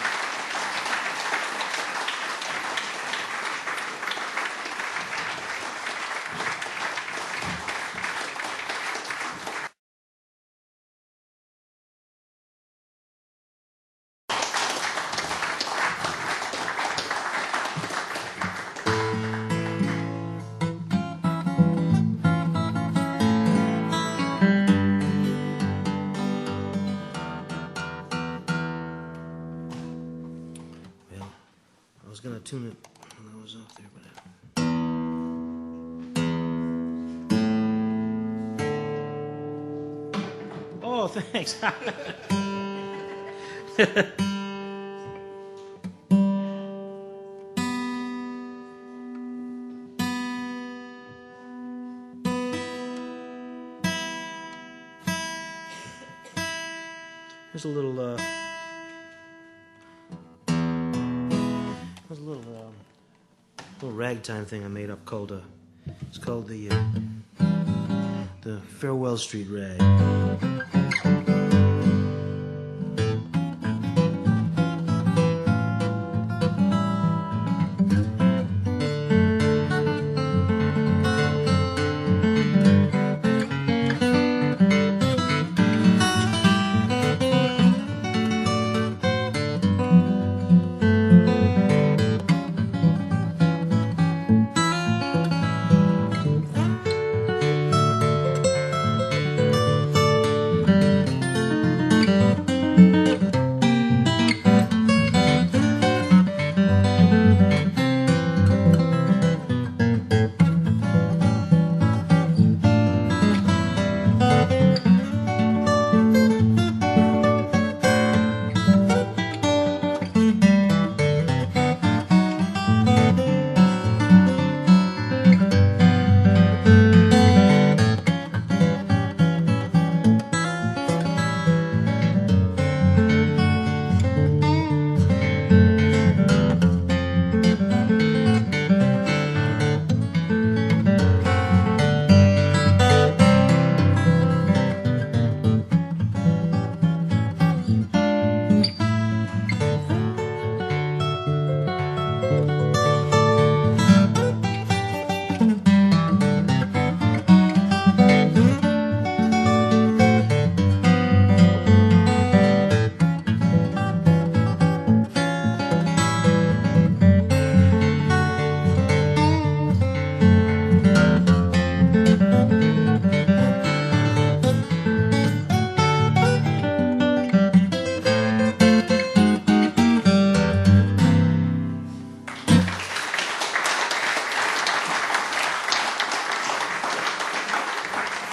I was gonna tune it when I was off there, but oh, thanks. Here's a little there's a little ragtime thing I made up called it's called the Farewell Street Rag.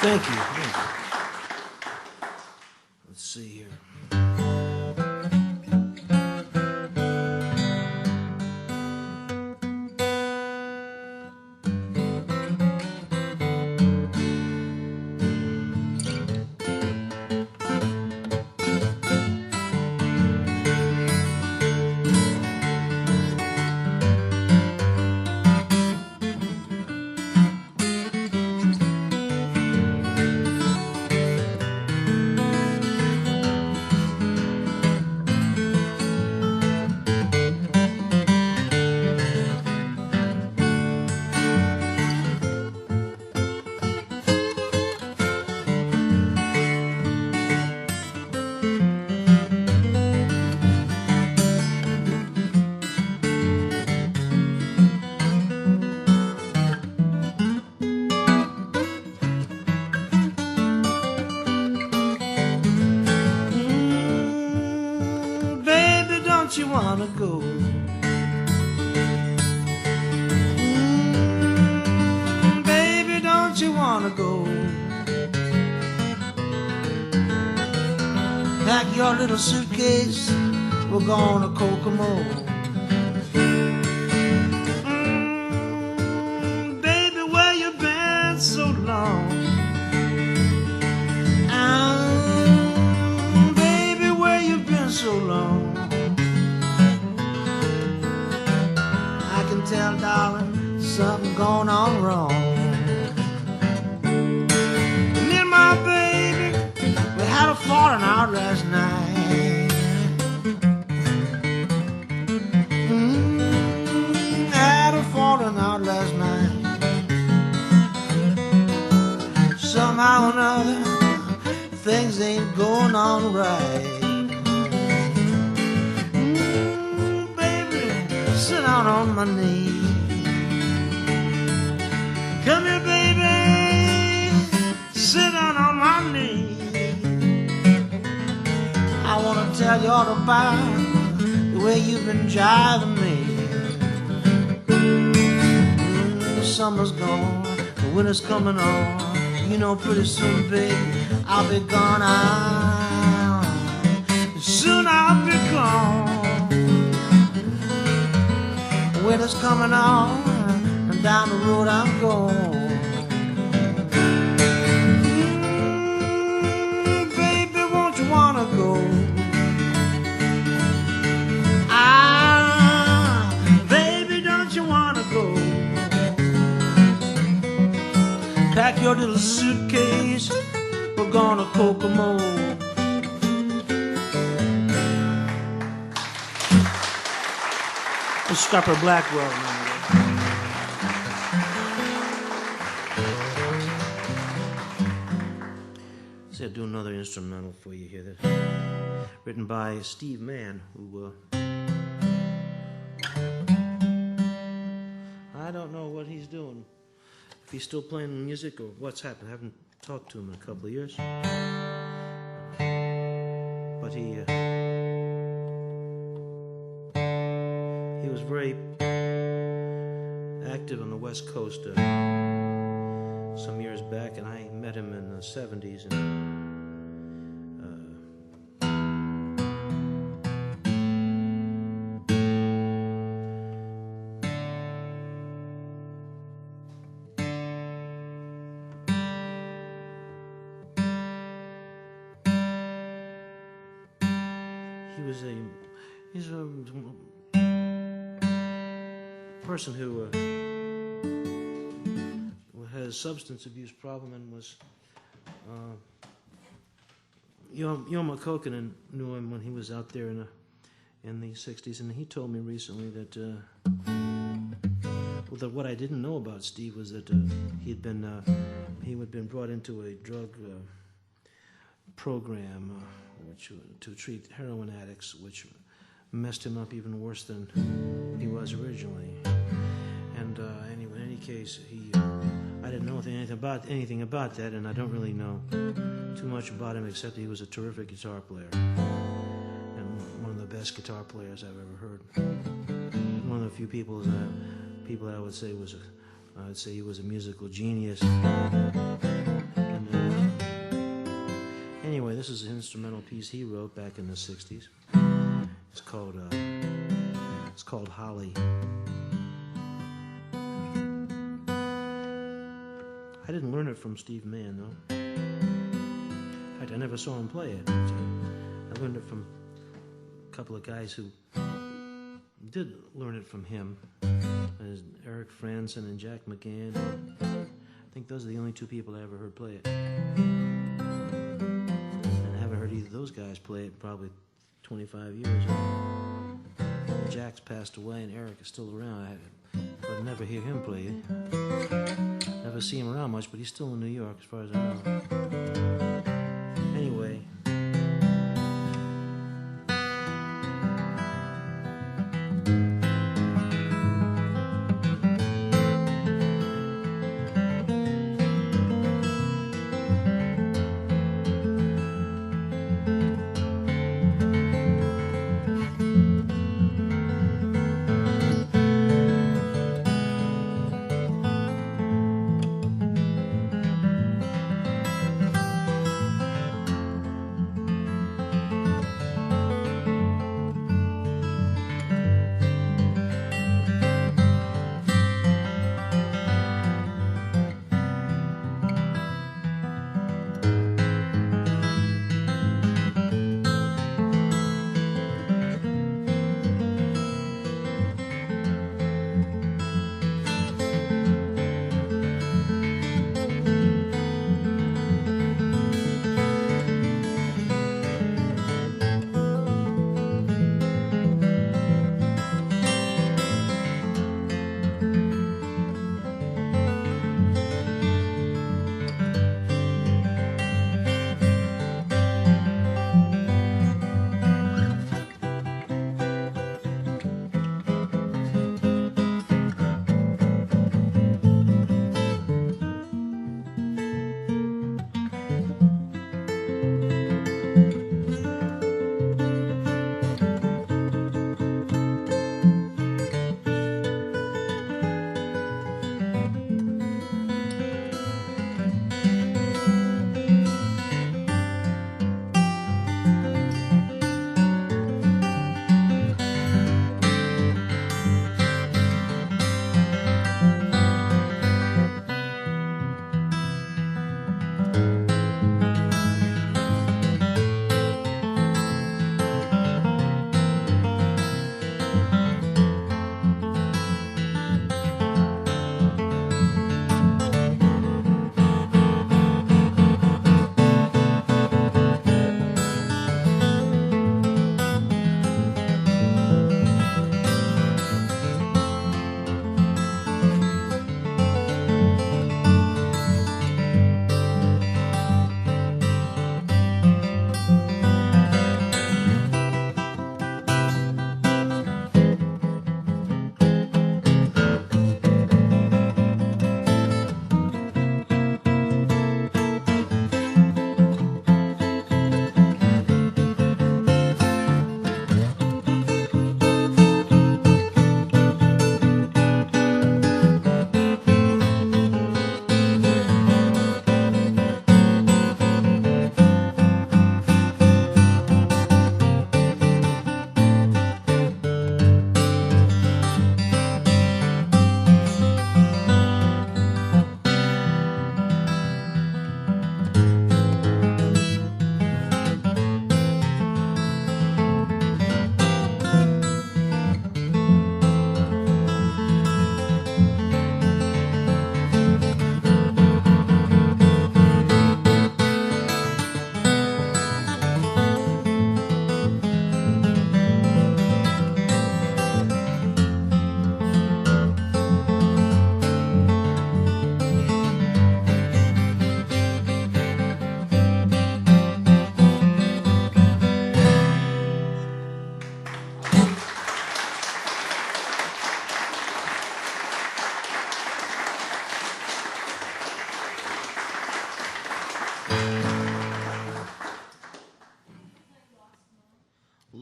Thank you. Let's see here. You wanna go? Baby, don't you wanna go? Pack your little suitcase, we're going to Kokomo. Baby, where you been so long? Baby, where you been so long? had a falling out last night. Had a falling out last night. Somehow or another, things ain't going on right. Baby, sit down on my knee. Come here, baby, sit down on my knee. I wanna tell you all about the way you've been driving me. The summer's gone, the winter's coming on. You know pretty soon, baby, I'll be gone. Soon I'll be gone. Winter's coming on, and down the road I'm going. Baby, won't you wanna go? Baby, don't you wanna go? Pack your little suitcase, we're going to Kokomo. The Scupper Blackwell. So I'll do another instrumental for you here, that's written by Steve Mann, who I don't know what he's doing. If he's still playing music or what's happened. I haven't talked to him in a couple of years. But he was very active on the West Coast some years back, and I met him in the 70s. He's a person who had a substance abuse problem and was Yoma Kokomo knew him when he was out there in the 60s, and he told me recently that what I didn't know about Steve was that he had been brought into a drug program to treat heroin addicts, which messed him up even worse than he was originally. And anyway, in any case, I didn't know anything about that, and I don't really know too much about him except he was a terrific guitar player and one of the best guitar players I've ever heard. One of the few people that I would say he was a musical genius. Anyway, this is an instrumental piece he wrote back in the 60s. It's called Holly. I didn't learn it from Steve Mann, though. In fact, I never saw him play it. I learned it from a couple of guys who did learn it from him. Eric Franson and Jack McGann. I think those are the only two people I ever heard play it. Either those guys play it probably 25 years. Jack's passed away and Eric is still around. I never hear him play it. Never see him around much, but he's still in New York as far as I know. Anyway.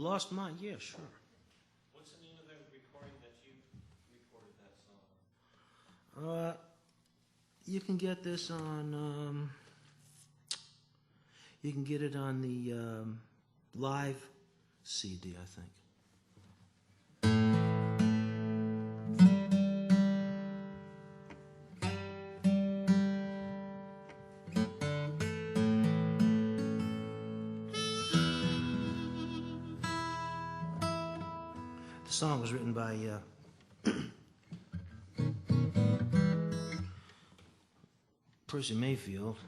Lost Mine, yeah, sure. What's the name of the recording that you recorded that song? You can get this on, you can get it on the live CD, I think. The song was written by Percy Mayfield,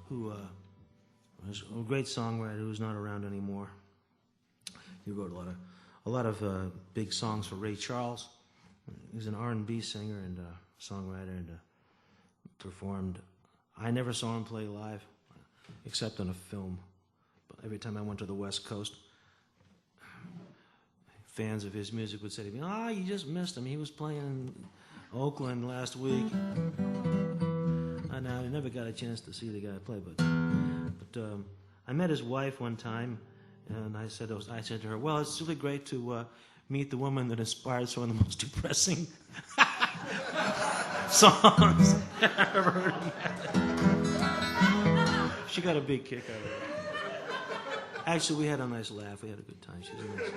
who was a great songwriter who's not around anymore. He wrote a lot of big songs for Ray Charles. He was an R&B singer and songwriter and performed. I never saw him play live, except on a film. But every time I went to the West Coast, fans of his music would say to me, "Ah, you just missed him. He was playing in Oakland last week." And I never got a chance to see the guy play, but I met his wife one time, and I said to her, "Well, it's really great to meet the woman that inspired some of the most depressing songs I've ever heard." She got a big kick out of it. Actually, we had a nice laugh. We had a good time. She's a nice.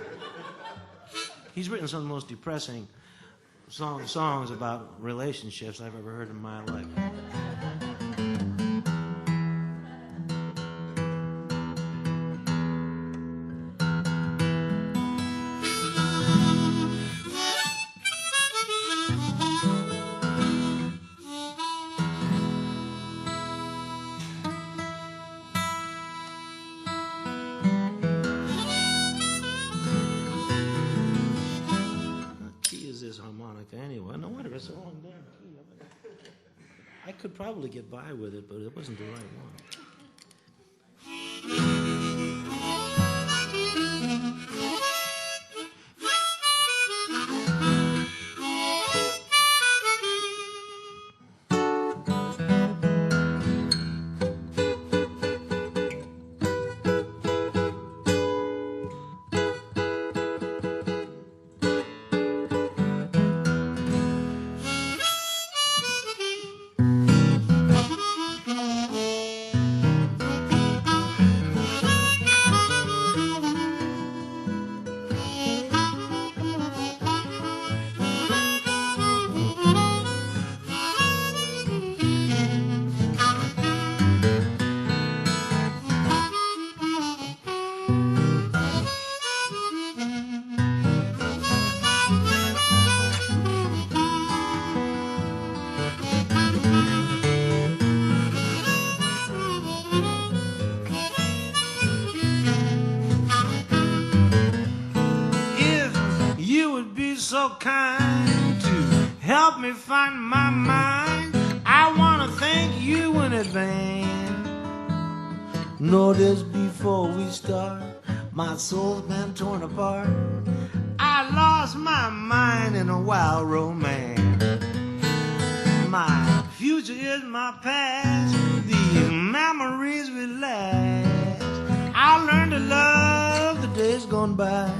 He's written some of the most depressing songs about relationships I've ever heard in my life. Anyway, no wonder it's a long damn key. I could probably get by with it, but it wasn't the right one. So kind to help me find my mind. I want to thank you in advance. Notice before we start, my soul's been torn apart. I lost my mind in a wild romance. My future is my past. These memories will last. I learned to love the days gone by.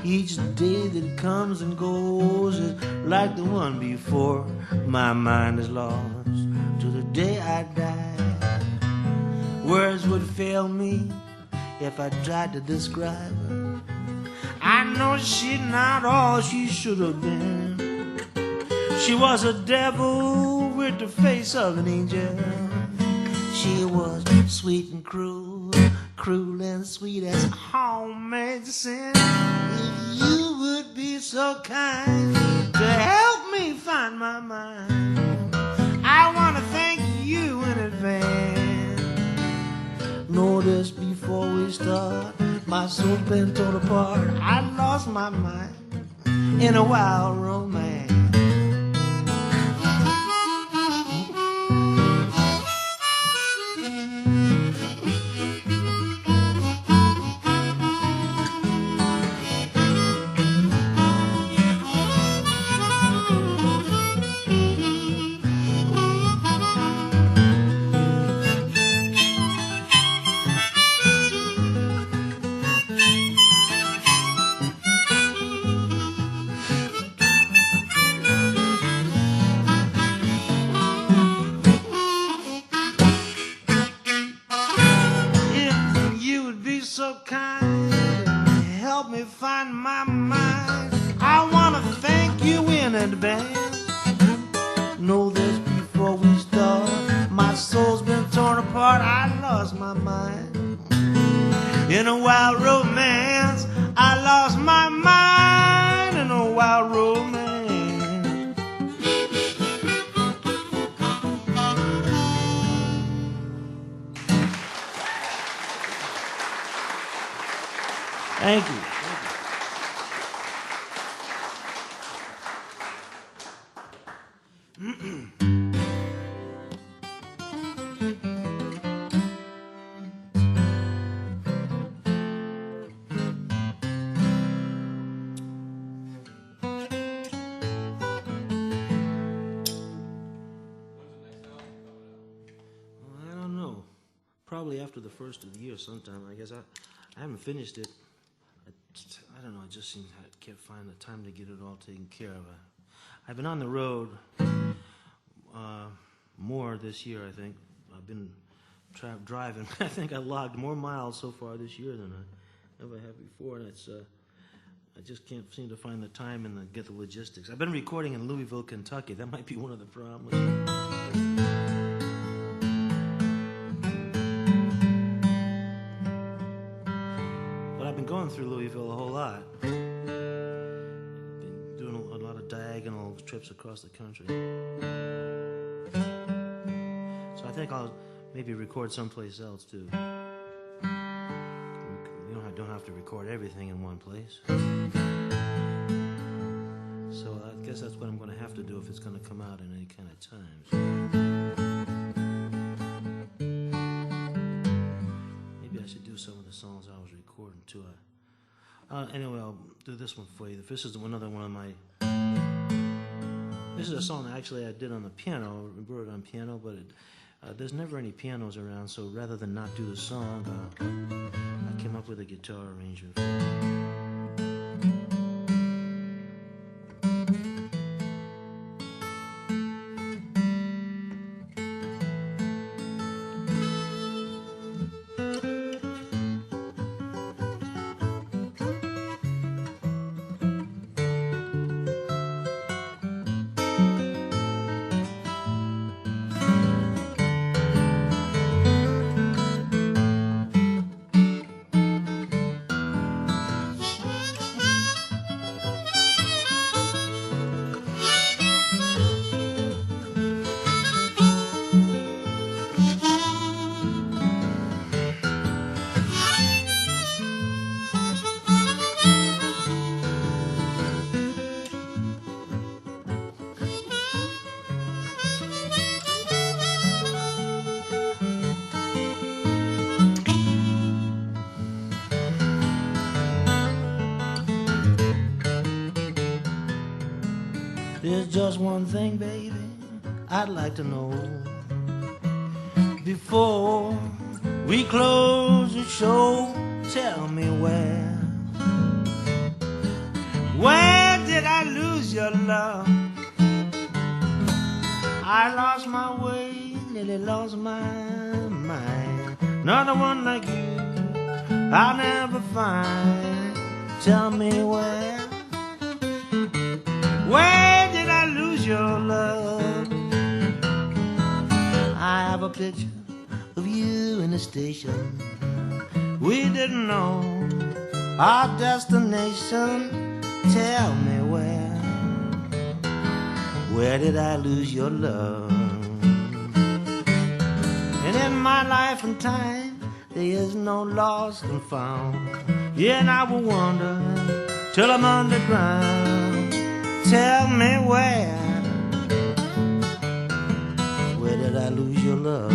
Each day that comes and goes is like the one before. My mind is lost to the day I die. Words would fail me if I tried to describe her. I know she's not all she should have been. She was a devil with the face of an angel. She was sweet and cruel, cruel and sweet as homemade sin. You would be so kind to help me find my mind. I want to thank you in advance. Notice before we start, my soul's been torn apart. I lost my mind in a wild romance. apart, I lost my mind. In a wild romance, I lost my mind in a wild romance. Thank you. Probably after the first of the year sometime. I guess I haven't finished it. I don't know, it just seems I can't find the time to get it all taken care of. I've been on the road more this year, I think. I've been driving. I think I logged more miles so far this year than I ever have before, and it's I just can't seem to find the time and get the logistics. I've been recording in Louisville, Kentucky. That might be one of the problems. Going through Louisville a whole lot. Been doing a lot of diagonal trips across the country. So I think I'll maybe record someplace else too. You know, I don't have to record everything in one place. So I guess that's what I'm going to have to do if it's going to come out in any kind of time. Maybe I should do some of the songs I was recording too. Anyway, I'll do this one for you. This is another one of my... This is a song actually I did on the piano. I wrote it on piano, but there's never any pianos around, so rather than not do the song, I came up with a guitar arrangement for it. There's just one thing, baby, I'd like to know before we close the show. Tell me where did I lose your love? I lost my way, nearly lost my mind. Another one like you I'll never find. Tell me where did I lose your love? I have a picture of you in the station. We didn't know our destination. Tell me where did I lose your love? And in my life and time there is no lost and found. Yeah, and I will wander till I'm underground. Tell me where did I lose your love?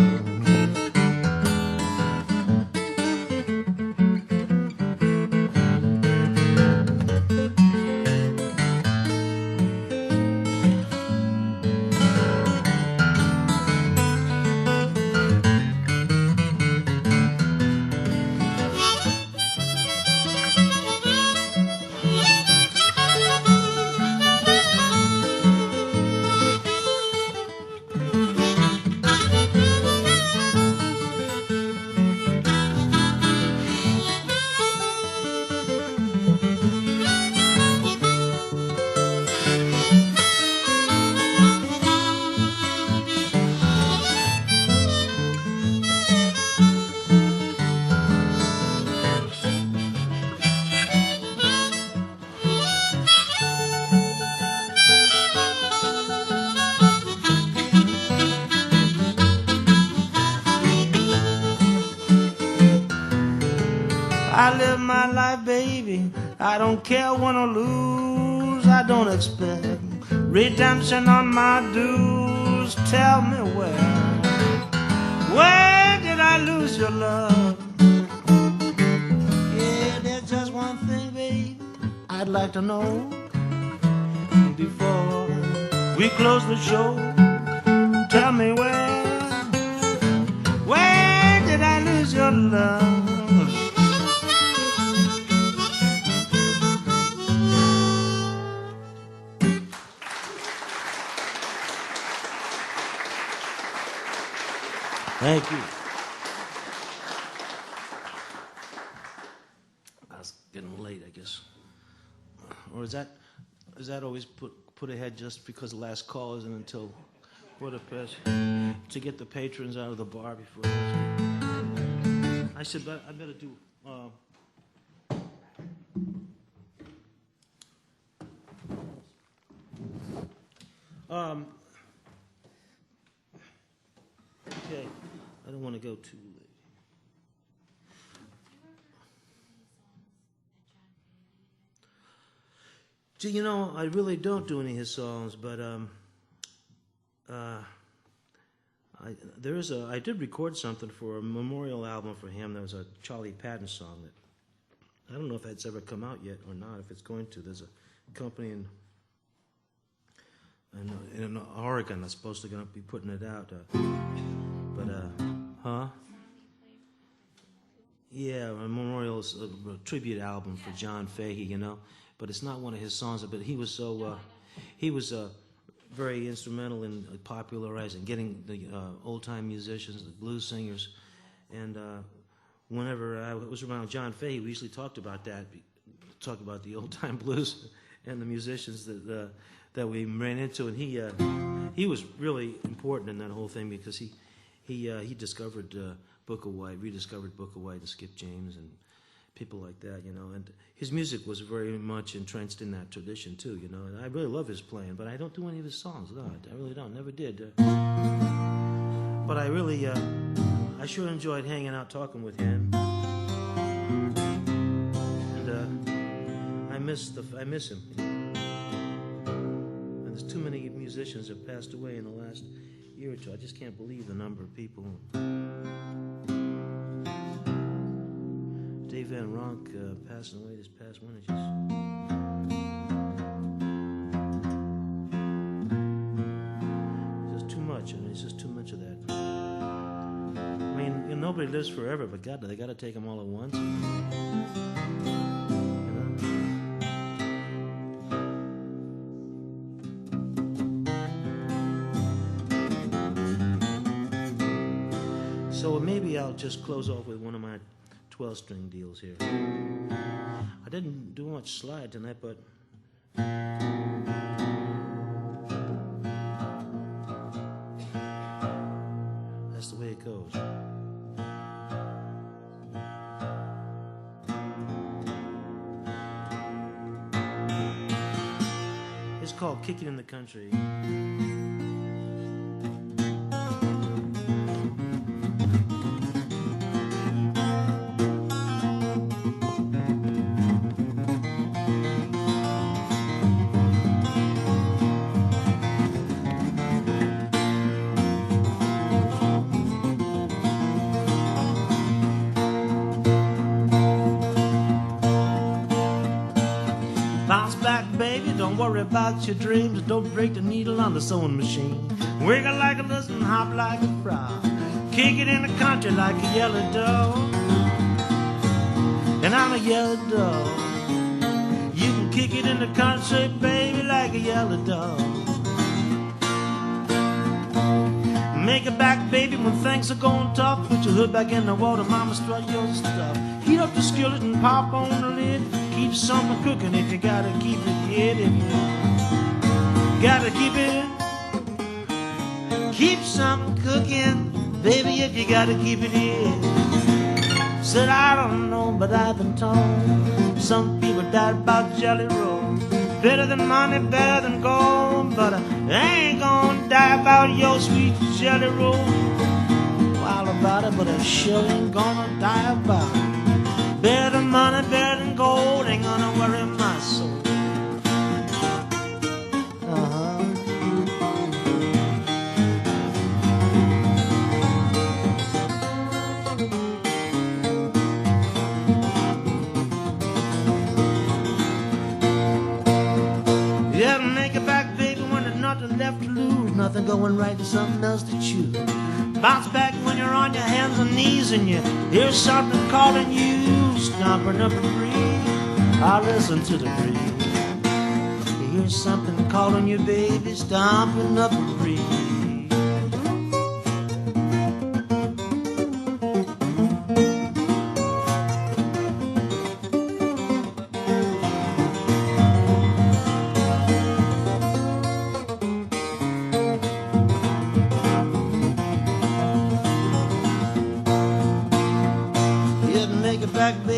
I live my life, baby. I don't care win or lose. I don't expect redemption on my dues. Tell me where did I lose your love? Yeah, there's just one thing, baby, I'd like to know before we close the show. Tell me where did I lose your love? Thank you. I was getting late, I guess. Or is that always put ahead just because the last call isn't until Budapest to get the patrons out of the bar before? I said, but I better do. Okay, I don't want to go too late. Gee, you know, I really don't do any of his songs, but I did record something for a memorial album for him. There was a Charlie Patton song that I don't know if that's ever come out yet or not. If it's going to, there's a company in Oregon that's supposed to be putting it out. Yeah, a memorial a tribute album for John Fahey, you know. But it's not one of his songs. But he was very instrumental in popularizing, getting the old-time musicians, the blues singers. And whenever I was around John Fahey, we usually talked about that, talk about the old-time blues and the musicians that we ran into. And he was really important in that whole thing because he discovered Book of White, rediscovered Book of White and Skip James and people like that, you know. And his music was very much entrenched in that tradition too, you know. And I really love his playing, but I don't do any of his songs. No, I really don't. Never did. But I really, I sure enjoyed hanging out, talking with him. And I miss him. And there's too many musicians that passed away in the last year or two. I just can't believe the number of people. Dave Van Ronk passing away this past winter. Just too much. I mean, it's just too much of that. I mean, you know, nobody lives forever, but God, they got to take them all at once. So maybe I'll just close off with one of my 12-string deals here. I didn't do much slide tonight, but that's the way it goes. It's called Kicking in the Country. Don't worry about your dreams. Don't break the needle on the sewing machine. Wiggle like a lizard and hop like a frog. Kick it in the country like a yellow dog. And I'm a yellow dog. You can kick it in the country, baby, like a yellow dog. Make it back, baby, when things are going tough. Put your hood back in the water, mama, strut your stuff. Heat up the skillet and pop on the lid. Keep something cooking if you gotta keep it hid. If you gotta keep something cooking, baby, if you gotta keep it hid. Said I don't know, but I've been told some people died about jelly roll. Better than money, better than gold, but I ain't gonna die about your sweet jelly roll. Wild about it, but I sure ain't gonna die about it. Better than something going right and something else to choose. Bounce back when you're on your hands and knees and you hear something calling you, stomping up a breeze. I listen to the breeze. You hear something calling you, baby, stomping up a breeze.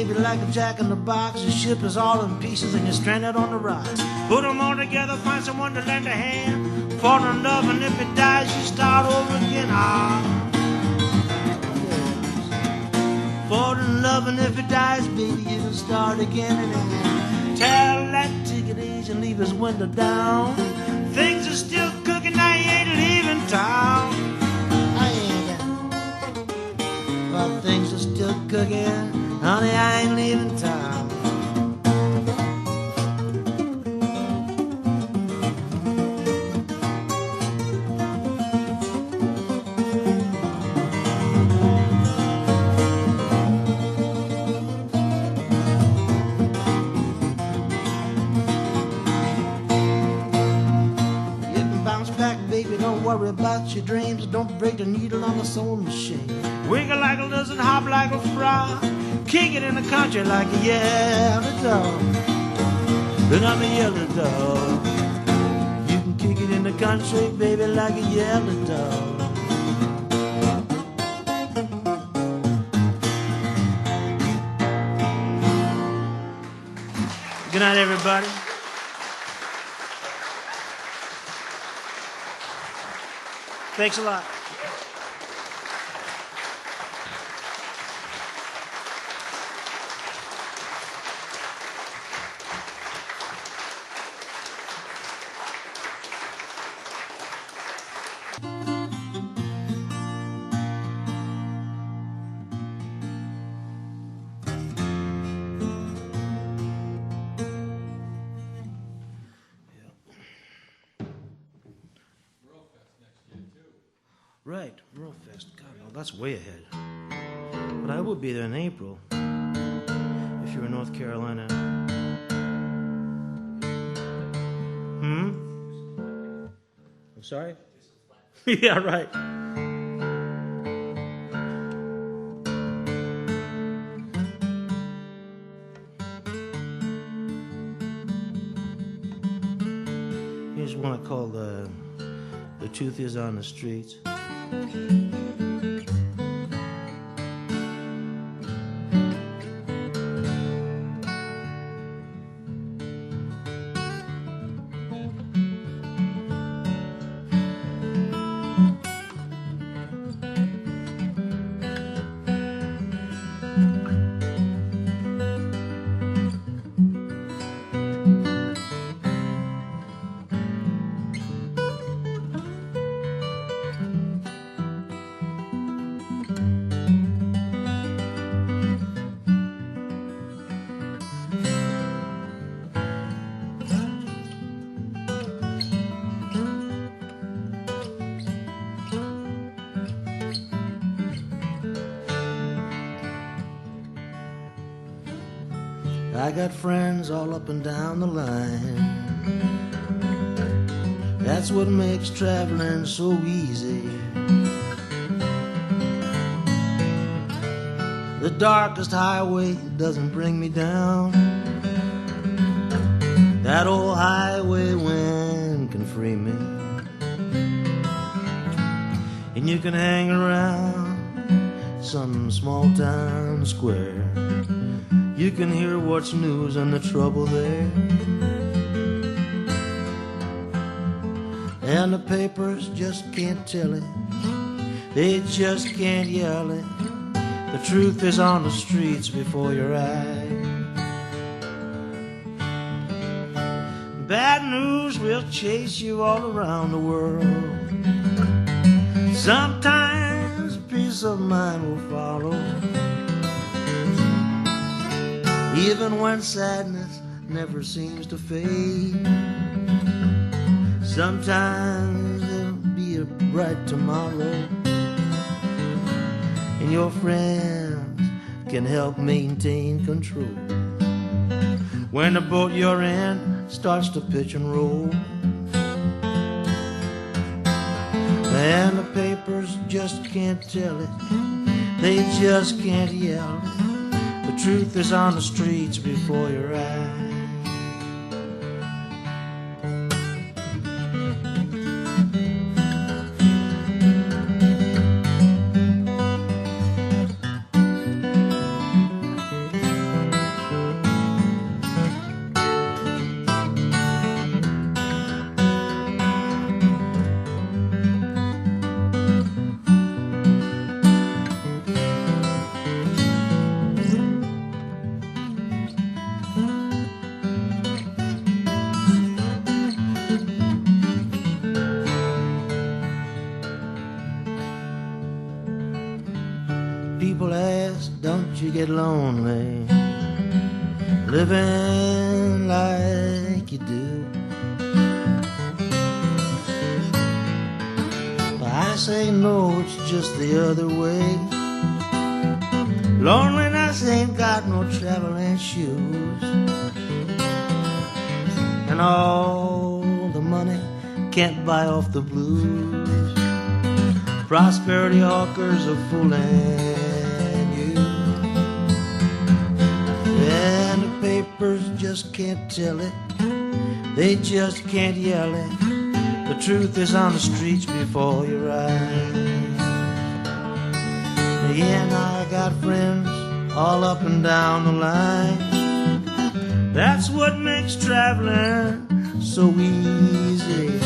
Like a jack in the box, your ship is all in pieces and you're stranded on the rocks. Put them all together, find someone to lend a hand, fall in love, and if it dies, you start over again. Fall in love, and if it dies, baby, you can start again. And tell that ticket agent, leave his window down. Things are still cooking, I ain't leaving town. I ain't down. Well, things are still cooking. Honey, I ain't leaving town. You can bounce back, baby, don't worry about your dreams. Don't break the needle on the sewing machine. Wiggle like a lizard, hop like a frog. Kick it in the country like a yellow dog. Look, I'm a yellow dog. You can kick it in the country, baby, like a yellow dog. Good night, everybody. Thanks a lot. Right, Rural Fest. God, no, that's way ahead. But I will be there in April, if you're in North Carolina. I'm sorry? Yeah, right. Here's one I call The Truth Is on the Streets. I got friends all up and down the line. That's what makes traveling so easy. The darkest highway doesn't bring me down. That old highway wind can free me. And you can hang around some small town square. You can hear what's news and the trouble there. And the papers just can't tell it. They just can't yell it. The truth is on the streets before your eyes. Bad news will chase you all around the world. Sometimes peace of mind will follow. Even when sadness never seems to fade, sometimes there'll be bright tomorrow, and your friends can help maintain control. When the boat you're in starts to pitch and roll, and the papers just can't tell it, they just can't yell it. The truth is on the streets before your eyes. People ask, don't you get lonely living like you do? I say no, it's just the other way. Loneliness ain't got no traveling shoes, and all the money can't buy off the blues. Prosperity hawkers are fooling you, and the papers just can't tell it, they just can't yell it. The truth is on the streets before your eyes. Yeah, and I got friends all up and down the line. That's what makes traveling so easy.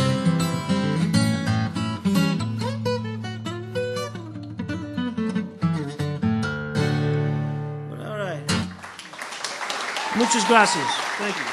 Muchas gracias. Thank you.